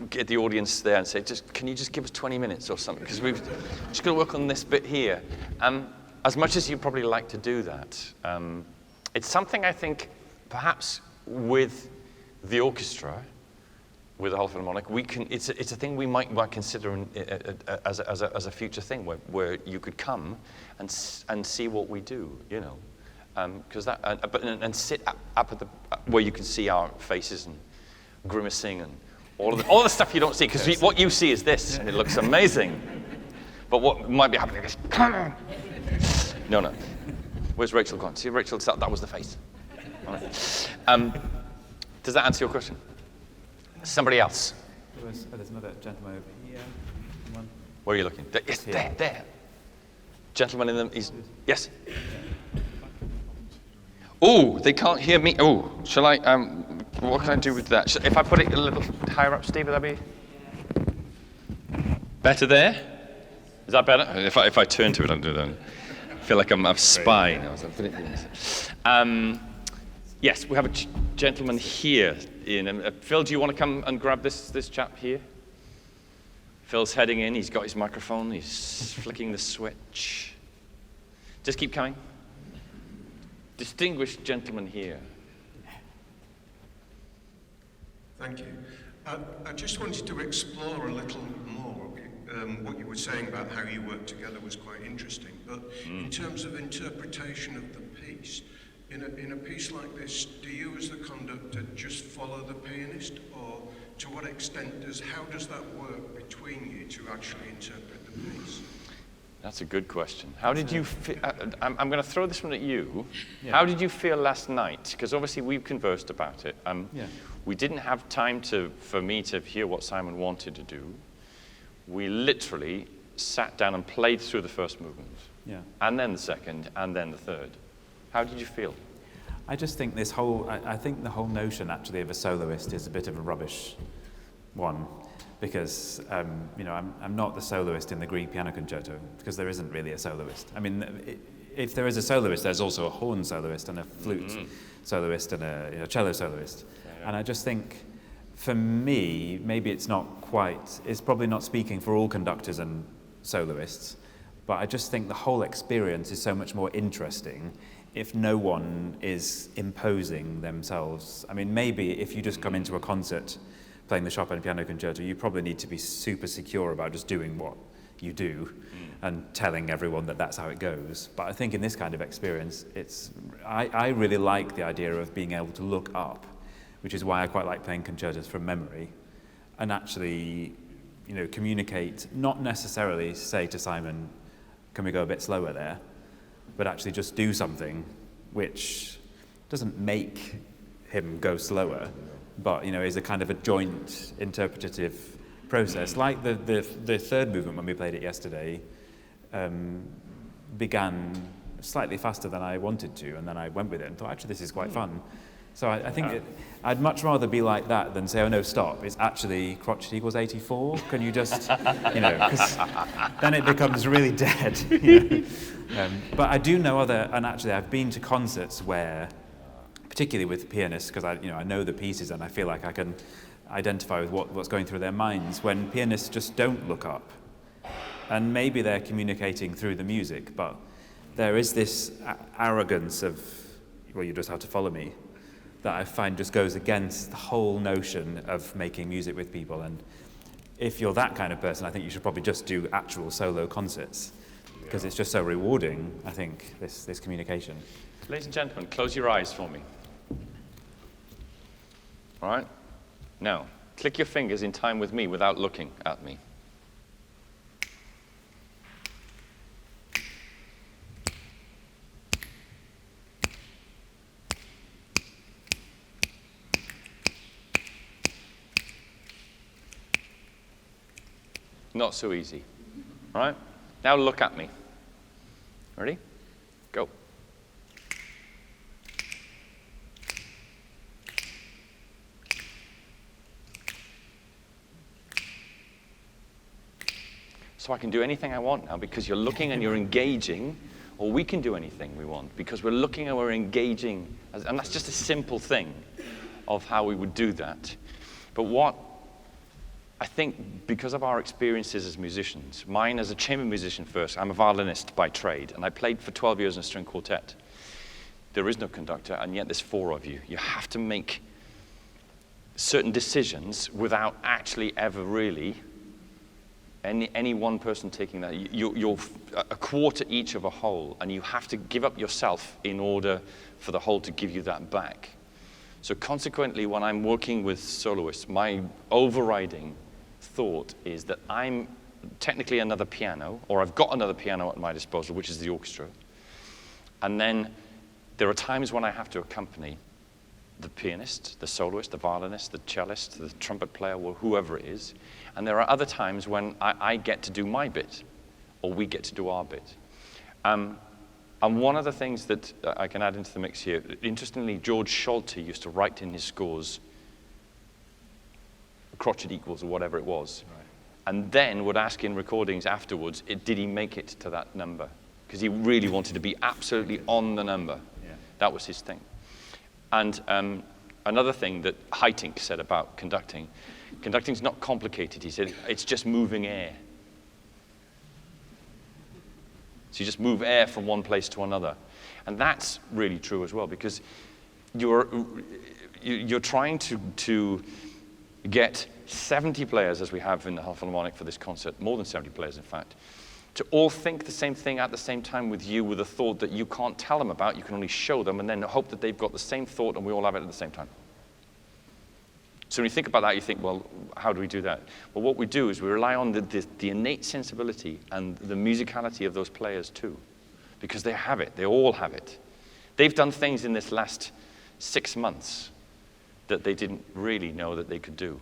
S1: get the audience there and say, can you just give us 20 minutes or something? Because we've just got to work on this bit here. As much as you probably like to do that, it's something I think perhaps with the orchestra with a whole philharmonic. It's a thing we might consider as a future thing where you could come and see what we do, you know, because and sit up at the where you can see our faces and grimacing and all the stuff you don't see, because what you see is this and it looks amazing, but what might be happening is no. Where's Rachel gone? See, Rachel, that was the face. All right. Does that answer your question? Somebody else.
S2: There's another gentleman over here. One.
S1: Where are you looking? Yes, there. Gentleman in them. Yes. Oh, they can't hear me. Oh, shall I? What can I do with that? If I put it a little higher up, Steve, would that be better there? Is that better? If I turn to it, I'll do that. I feel like I'm a spy now. Yes, we have a gentleman here. Phil, do you want to come and grab this chap here? Phil's heading in. He's got his microphone. He's flicking the switch. Just keep coming. Distinguished gentleman here.
S5: Thank you. I just wanted to explore a little more. What you were saying about how you work together was quite interesting. But in terms of interpretation of the piece, in a piece like this, do you as the conductor just follow the pianist, or to what extent how does that work between you to actually interpret the piece?
S1: That's a good question. How did you feel? I'm going to throw this one at you.
S2: Yeah.
S1: How did you feel last night? Because obviously we've conversed about it.
S2: Yeah.
S1: We didn't have time for me to hear what Simon wanted to do. We literally sat down and played through the first movement.
S2: Yeah.
S1: And then the second, and then the third. How did you feel?
S2: I just think I think the whole notion actually of a soloist is a bit of a rubbish one, because I'm not the soloist in the Grieg Piano Concerto, because there isn't really a soloist. I mean, if there is a soloist, there's also a horn soloist and a flute soloist and a cello soloist. Yeah. And I just think, for me, maybe it's probably not speaking for all conductors and soloists, but I just think the whole experience is so much more interesting if no one is imposing themselves. I mean, maybe if you just come into a concert playing the Chopin Piano Concerto, you probably need to be super secure about just doing what you do and telling everyone that that's how it goes. But I think in this kind of experience, I really like the idea of being able to look up, which is why I quite like playing concertos from memory, and actually, communicate, not necessarily say to Simon, can we go a bit slower there, but actually just do something which doesn't make him go slower, but is a kind of a joint interpretative process. Like the third movement when we played it yesterday began slightly faster than I wanted to, and then I went with it and thought, actually, this is quite fun. So I think I'd much rather be like that than say, oh no, stop, it's actually crotchet equals 84. Can you just, because then it becomes really dead. But I do know and actually I've been to concerts where, particularly with pianists, because I know the pieces and I feel like I can identify with what's going through their minds, when pianists just don't look up. And maybe they're communicating through the music, but there is this arrogance of, well, you just have to follow me, that I find just goes against the whole notion of making music with people. And if you're that kind of person, I think you should probably just do actual solo concerts, because it's just so rewarding, I think, this communication.
S1: Ladies and gentlemen, close your eyes for me. All right? Now, click your fingers in time with me without looking at me. Not so easy. All right? Now look at me. Ready? Go. So I can do anything I want now because you're looking and you're engaging, or we can do anything we want because we're looking and we're engaging. And that's just a simple thing of how we would do that. But what I think, because of our experiences as musicians, mine as a chamber musician first, I'm a violinist by trade, and I played for 12 years in a string quartet. There is no conductor, and yet there's 4 of you. You have to make certain decisions without actually ever really any one person taking that. You're a quarter each of a whole, and you have to give up yourself in order for the whole to give you that back. So consequently, when I'm working with soloists, my overriding thought is that I'm technically another piano, or I've got another piano at my disposal, which is the orchestra. And then there are times when I have to accompany the pianist, the soloist, the violinist, the cellist, the trumpet player, or whoever it is. And there are other times when I get to do my bit, or we get to do our bit. And one of the things that I can add into the mix here, interestingly, 𝐿𝐫𝐤𝐿𝐴 used to write in his scores crotchet equals or whatever it was. Right. And then would ask in recordings afterwards, did he make it to that number? Because he really wanted to be absolutely on the number. Yeah. That was his thing. And another thing that 𝐂𝐢𝐞𝐬 said about conducting's not complicated. He said, it's just moving air. So you just move air from one place to another. And that's really true as well, because you're trying to get 70 players, as we have in the Philharmonic for this concert, more than 70 players, in fact, to all think the same thing at the same time with you, with a thought that you can't tell them about, you can only show them, and then hope that they've got the same thought and we all have it at the same time. So when you think about that, you think, well, how do we do that? Well, what we do is we rely on the innate sensibility and the musicality of those players too, because they have it, they all have it. They've done things in this last 6 months that they didn't really know that they could do.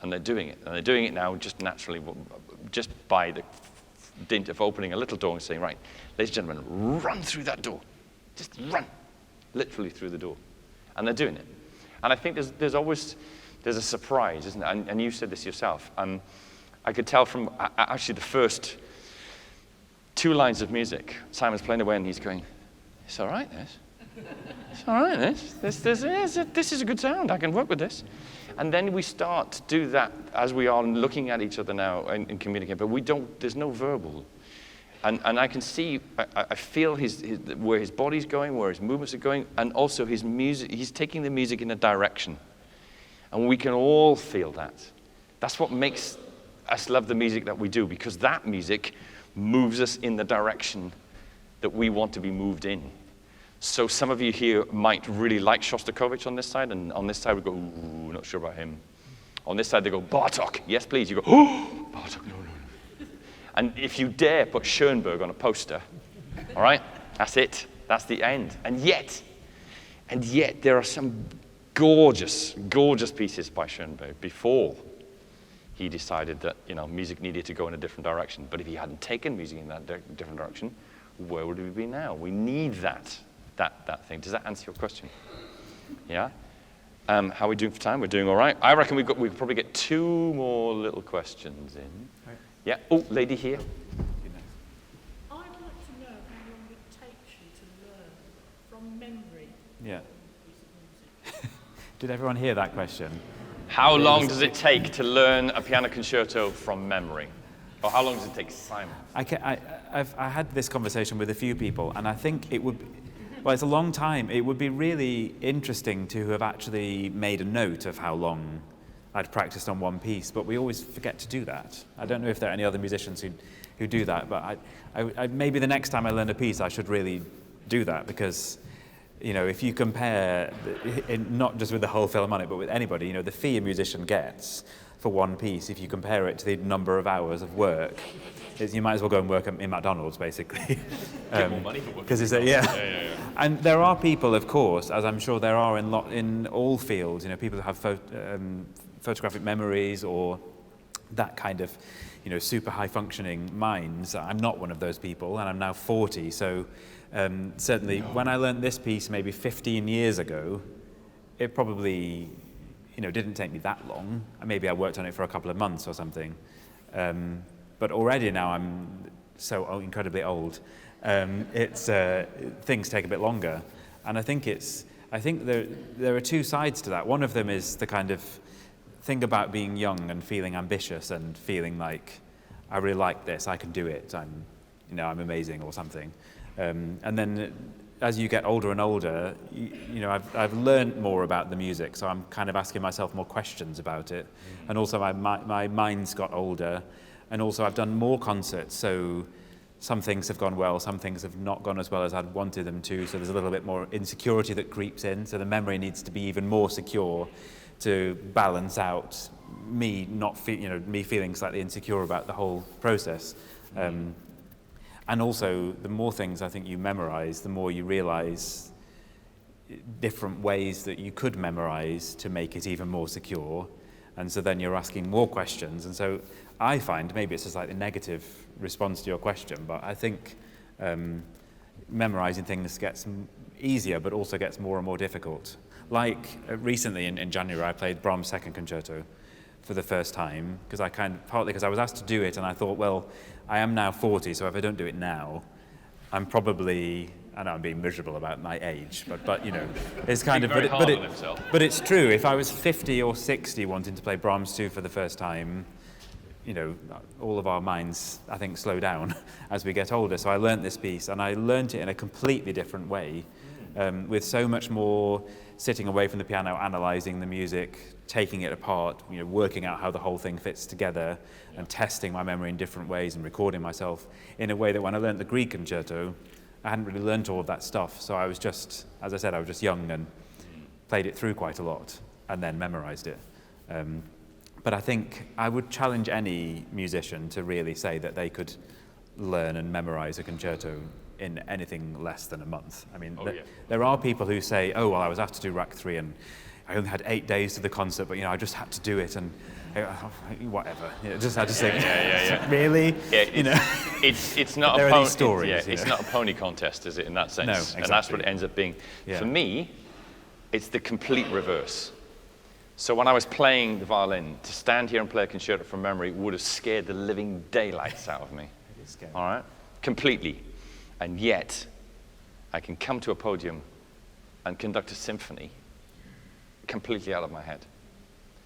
S1: And they're doing it. And they're doing it now just naturally, just by the dint of opening a little door and saying, right, ladies and gentlemen, run through that door. Just run, literally through the door. And they're doing it. And I think there's a surprise, isn't it? And you said this yourself. I could tell from actually the first 2 lines of music, Simon's playing away and he's going, it's all right, this. It's all right, this is a good sound. I can work with this. And then we start to do that as we are looking at each other now and communicating, but there's no verbal. And I can see, I feel where his body's going, where his movements are going, and also his music, he's taking the music in a direction. And we can all feel that. That's what makes us love the music that we do, because that music moves us in the direction that we want to be moved in. So some of you here might really like 𝐂𝐈𝐿𝐴 on this side, and on this side we go, ooh, not sure about him. On this side they go, Bartók, yes please. You go, oh, Bartók, no. And if you dare put 𝐄𝐱𝐩𝐿 on a poster, all right, that's it, that's the end. And yet there are some gorgeous, gorgeous pieces by 𝐄𝐱𝐩𝐿 before he decided that, music needed to go in a different direction. But if he hadn't taken music in that different direction, where would we be now? We need that thing. Does that answer your question? Yeah? How are we doing for time? We're doing all right. I reckon we could probably get 2 more little questions in. Right. Yeah. Oh, lady here.
S6: I'd like to know how long it takes you to learn from memory.
S2: Yeah. Did everyone hear that question?
S1: How long does it take to learn a piano concerto from memory? Or how long does it take Simon?
S2: I had this conversation with a few people, and I think it would, well, it's a long time. It would be really interesting to have actually made a note of how long I'd practiced on one piece, but we always forget to do that. I don't know if there are any other musicians who do that, but maybe the next time I learn a piece, I should really do that, because if you compare, not just with the whole Philharmonic, but with anybody, the fee a musician gets for one piece, if you compare it to the number of hours of work, you might as well go and work in McDonald's, basically.
S1: Get more money for working.
S2: Because yeah. And there are people, of course, as I'm sure there are in all fields, people who have photographic memories or that kind of, super high functioning minds. I'm not one of those people, and I'm now 40, so certainly when I learned this piece maybe 15 years ago, it probably didn't take me that long. Maybe I worked on it for a couple of months or something. But already now I'm so incredibly old. Things take a bit longer. And I think there are 2 sides to that. One of them is the kind of thing about being young and feeling ambitious and feeling like, I really like this, I can do it, I'm amazing or something. And then as you get older and older, you know, I've learned more about the music, so I'm kind of asking myself more questions about it. And also my mind's got older, and also I've done more concerts, so some things have gone well, some things have not gone as well as I'd wanted them to, so there's a little bit more insecurity that creeps in, so the memory needs to be even more secure to balance out me me feeling slightly insecure about the whole process. And also, the more things I think you memorize, the more you realize different ways that you could memorize to make it even more secure. And so then you're asking more questions. And so I find, maybe it's a slightly negative response to your question, but I think memorizing things gets easier, but also gets more and more difficult. Like recently in January, I played Brahms' Second Concerto for the first time, partly because I was asked to do it, and I thought, well, I am now 40, so if I don't do it now, I'm probably, I know I'm being miserable about my age, but you know, it's kind of, but it's true. If I was 50 or 60 wanting to play Brahms 2 for the first time, you know, all of our minds, I think, slow down as we get older. So I learnt this piece, and I learnt it in a completely different way, with so much more sitting away from the piano, analysing the music, taking it apart, you know, working out how the whole thing fits together, and testing my memory in different ways and recording myself in a way that when I learnt the Grieg concerto, I hadn't really learnt all of that stuff. So I was just, as I said, I was just young and played it through quite a lot and then memorised it. But I think I would challenge any musician to really say that they could learn and memorise a concerto in anything less than a month. I mean, there are people who say, oh, well, I was asked to do Rack 3 and I only had 8 days to the concert, but, you know, I just had to do it, and whatever. You know, I just think, really?
S1: Yeah,
S2: you know?
S1: It's not
S2: there
S1: a
S2: are
S1: pony,
S2: these stories.
S1: it's not a pony contest, is it, in that sense?
S2: No, exactly.
S1: And that's what it ends up being.
S2: Yeah.
S1: For me, it's the complete reverse. So when I was playing the violin, to stand here and play a concerto from memory would have scared the living daylights out of me.
S2: It is scary.
S1: All right? Completely. And yet, I can come to a podium and conduct a symphony completely out of my head.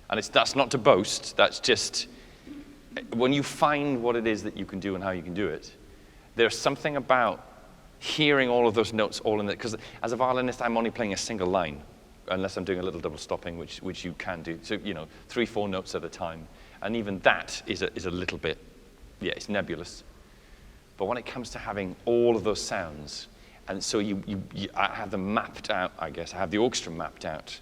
S1: And that's not to boast, that's just, when you find what it is that you can do and how you can do it, there's something about hearing all of those notes all in it, because as a violinist, I'm only playing a single line, unless I'm doing a little double stopping, which you can do. So, you know, 3-4 notes at a time. And even that is a little bit, it's nebulous. But when it comes to having all of those sounds, and so I have them mapped out, I guess. I have the orchestra mapped out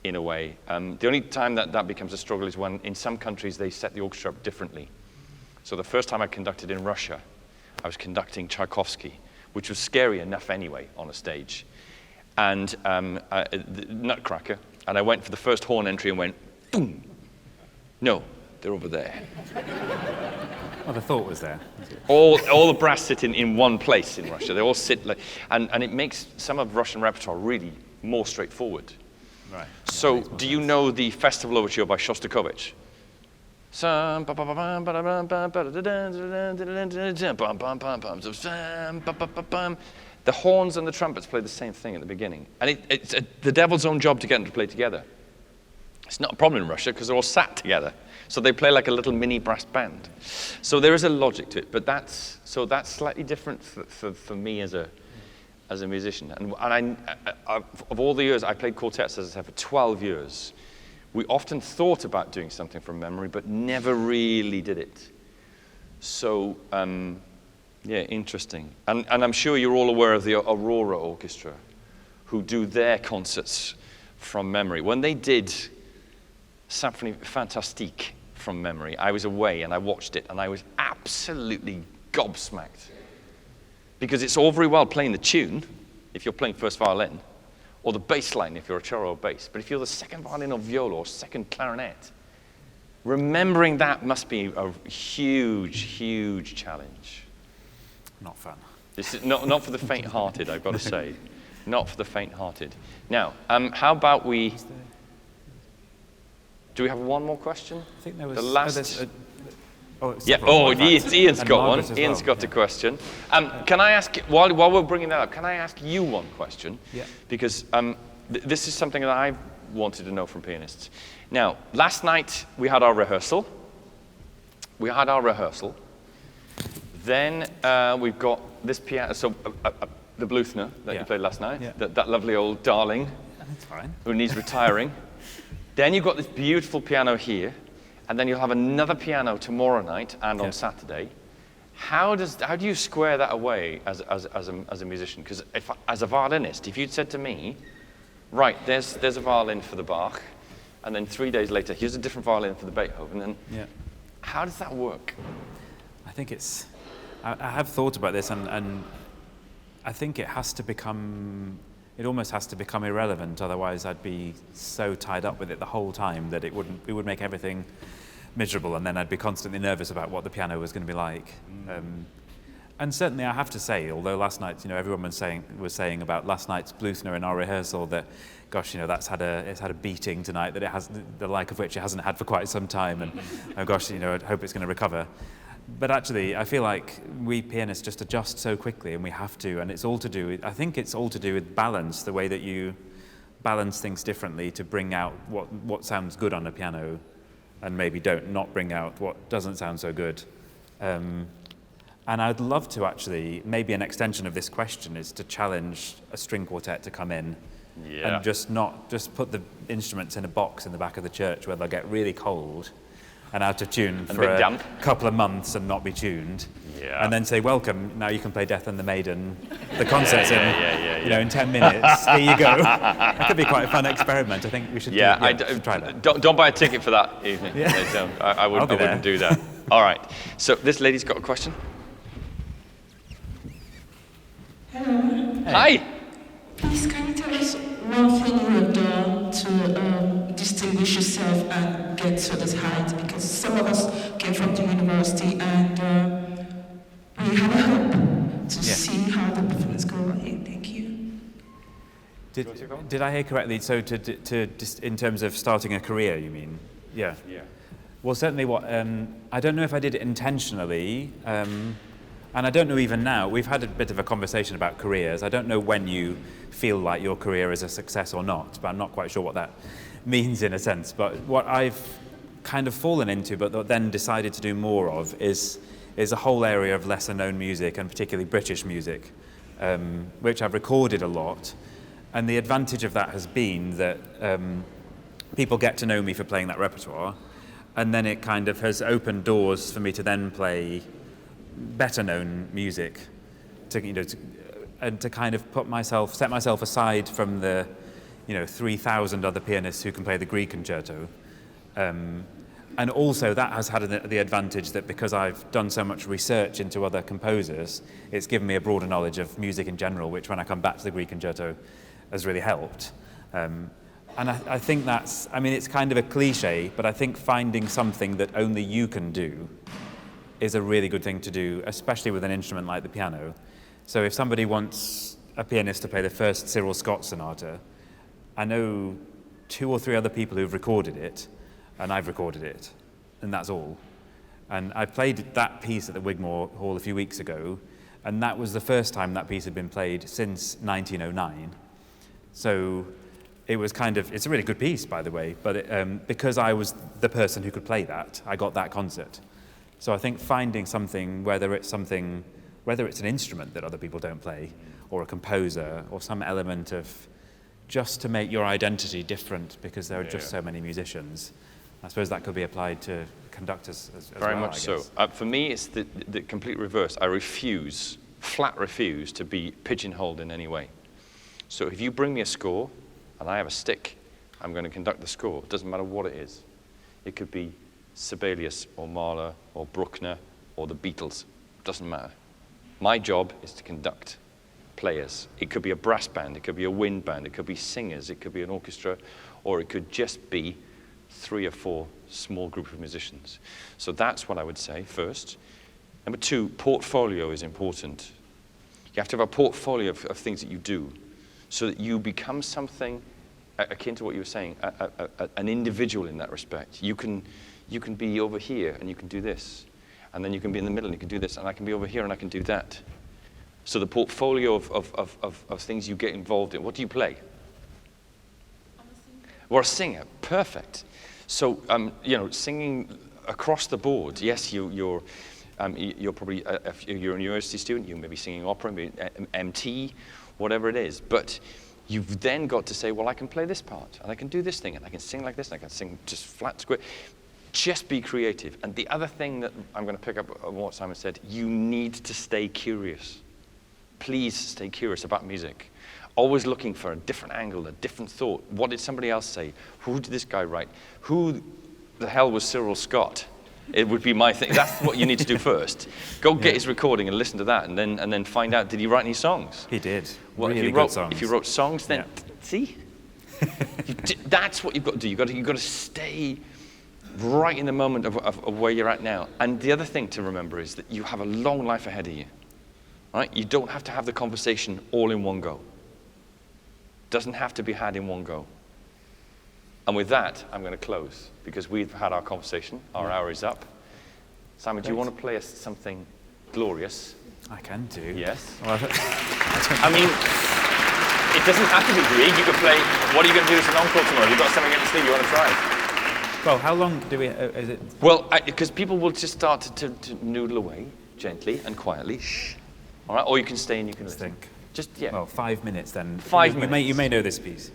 S1: in a way. The only time that becomes a struggle is when in some countries they set the orchestra up differently. So the first time I conducted in Russia, I was conducting Tchaikovsky, which was scary enough anyway on a stage. And the Nutcracker, and I went for the first horn entry and went, boom. No, they're over there.
S2: Well, the thought was there.
S1: All the brass sit in one place in Russia. They all sit like, and it makes some of Russian repertoire really more straightforward.
S2: Right.
S1: So, do you know the Festival Overture by Shostakovich? The horns and the trumpets play the same thing at the beginning. And it's the devil's own job to get them to play together. It's not a problem in Russia because they're all sat together. So they play like a little mini brass band. So there is a logic to it, but that's slightly different for me as a musician. And of all the years, I played quartets, as I said, for 12 years. We often thought about doing something from memory, but never really did it. So, interesting. And I'm sure you're all aware of the Aurora Orchestra, who do their concerts from memory. When they did Symphonie Fantastique from memory, I was away and I watched it, and I was absolutely gobsmacked. Because it's all very well playing the tune, if you're playing first violin, or the bass line if you're a cello or bass. But if you're the second violin or viola or second clarinet, remembering that must be a huge, huge challenge.
S2: Not fun.
S1: This is not for the faint-hearted, I've got to say. Not for the faint-hearted. Now, how about we... Do we have one more question?
S2: I think there was...
S1: The last...
S2: Ian's
S1: got one. Ian's got a question. Can I ask, while we're bringing that up, can I ask you one question?
S2: Yeah. Because
S1: this is something that I've wanted to know from pianists. Now, last night we had our rehearsal. Then we've got this piano. So the Bluthner that
S2: Yeah.
S1: you played last night,
S2: Yeah.
S1: that lovely old darling
S2: That's fine.
S1: who needs retiring. Then you've got this beautiful piano here, and then you'll have another piano tomorrow night and
S2: Yeah.
S1: on Saturday. How do you square that away as a musician? Because as a violinist, if you'd said to me, right, there's a violin for the Bach, and then 3 days later, here's a different violin for the Beethoven, and
S2: Yeah.
S1: how does that work?
S2: I think it's, I have thought about this, and I think it almost has to become irrelevant, otherwise I'd be so tied up with it the whole time that it would make everything miserable, and then I'd be constantly nervous about what the piano was going to be like. And certainly I have to say, although last night, everyone was saying about last night's Bluthner in our rehearsal that, gosh, it's had a beating tonight that it has the like of which it hasn't had for quite some time, and oh gosh, I hope it's going to recover. But actually, I feel like we pianists just adjust so quickly, and we have to, and I think it's all to do with balance, the way that you balance things differently to bring out what sounds good on a piano, and maybe not bring out what doesn't sound so good. And I'd love to actually, maybe an extension of this question is to challenge a string quartet to come in and just put the instruments in a box in the back of the church where they'll get really cold and out of tune for a couple of months and not be tuned. Yeah. And then say, welcome, now you can play Death and the Maiden. The concert's in 10 minutes. Here you go. That could be quite a fun experiment. I think we should, should try that.
S1: Don't buy a ticket for that evening.
S2: Yeah.
S1: I wouldn't do that. All right. So this lady's got a question.
S3: Hello.
S1: Hi.
S3: Please, can you tell us one thing you have done to distinguish yourself and get to this height? Because some of us came from the university and we have a hope to see how the performance go. Thank you.
S2: Did I hear correctly? So in terms of starting a career, you mean? Yeah.
S1: Yeah.
S2: Well, certainly I don't know if I did it intentionally, and I don't know even now. We've had a bit of a conversation about careers. I don't know when you feel like your career is a success or not, but I'm not quite sure what that means in a sense. But what I've kind of fallen into, but then decided to do more of, is a whole area of lesser known music, and particularly British music, which I've recorded a lot. And the advantage of that has been that people get to know me for playing that repertoire, and then it kind of has opened doors for me to then play better known music, and to kind of set myself aside from the 3,000 other pianists who can play the Grieg concerto. And also that has had the advantage that because I've done so much research into other composers, it's given me a broader knowledge of music in general, which when I come back to the Grieg concerto has really helped. And I think it's kind of a cliche, but I think finding something that only you can do is a really good thing to do, especially with an instrument like the piano. So if somebody wants a pianist to play the first Cyril Scott sonata, I know 2 or 3 other people who've recorded it, and I've recorded it, and that's all. And I played that piece at the Wigmore Hall a few weeks ago, and that was the first time that piece had been played since 1909. So it was it's a really good piece, by the way, but because I was the person who could play that, I got that concert. So I think finding something, whether it's an instrument that other people don't play, or a composer, or some element of just to make your identity different, because there are just so many musicians. I suppose that could be applied to conductors as well.
S1: Very much so. For me, it's the complete reverse. I flat refuse to be pigeonholed in any way. So if you bring me a score, and I have a stick, I'm going to conduct the score. It doesn't matter what it is. It could be Sibelius or Mahler or Bruckner or the Beatles. It doesn't matter. My job is to conduct players. It could be a brass band, it could be a wind band, it could be singers, it could be an orchestra, or it could just be 3 or 4 small group of musicians. So that's what I would say first. Number 2, portfolio is important. You have to have a portfolio of things that you do so that you become something akin to what you were saying, an individual in that respect. You can be over here and you can do this, and then you can be in the middle and you can do this, and I can be over here and I can do that. So the portfolio of things you get involved in. What do you play?
S6: I'm a singer.
S1: We're a singer. Perfect. So singing across the board. Yes, you're you're probably, if you're a university student, you may be singing opera, maybe MT, whatever it is. But you've then got to say, well, I can play this part, and I can do this thing, and I can sing like this, and I can sing just flat, square. Just be creative. And the other thing that I'm going to pick up on what Simon said, you need to stay curious. Please stay curious about music. Always looking for a different angle, a different thought. What did somebody else say? Who did this guy write? Who the hell was Cyril Scott? It would be my thing. That's what you need to do first. Go get his recording and listen to that, and then find out, did he write any songs?
S2: He did.
S1: Well,
S2: Really good songs.
S1: If you wrote songs, then see? That's what you've got to do. You've got to stay right in the moment of where you're at now. And the other thing to remember is that you have a long life ahead of you. Right? You don't have to have the conversation all in one go. Doesn't have to be had in one go. And with that, I'm going to close, because we've had our conversation. Our hour is up. Simon, do you want to play us something glorious?
S2: I can do.
S1: Yes.
S2: Well,
S1: I mean, it doesn't have to be Grieg. You could play, what are you going to do as an encore tomorrow? You've got something up your sleeve you want to try.
S2: well, how long do we, is it?
S1: Well, because people will just start to noodle away, gently and quietly. Shh. All right? Or you can stay and you can listen.
S2: Think.
S1: Just, yeah.
S2: Well, 5 minutes then.
S1: 5 minutes.
S2: You may know this piece.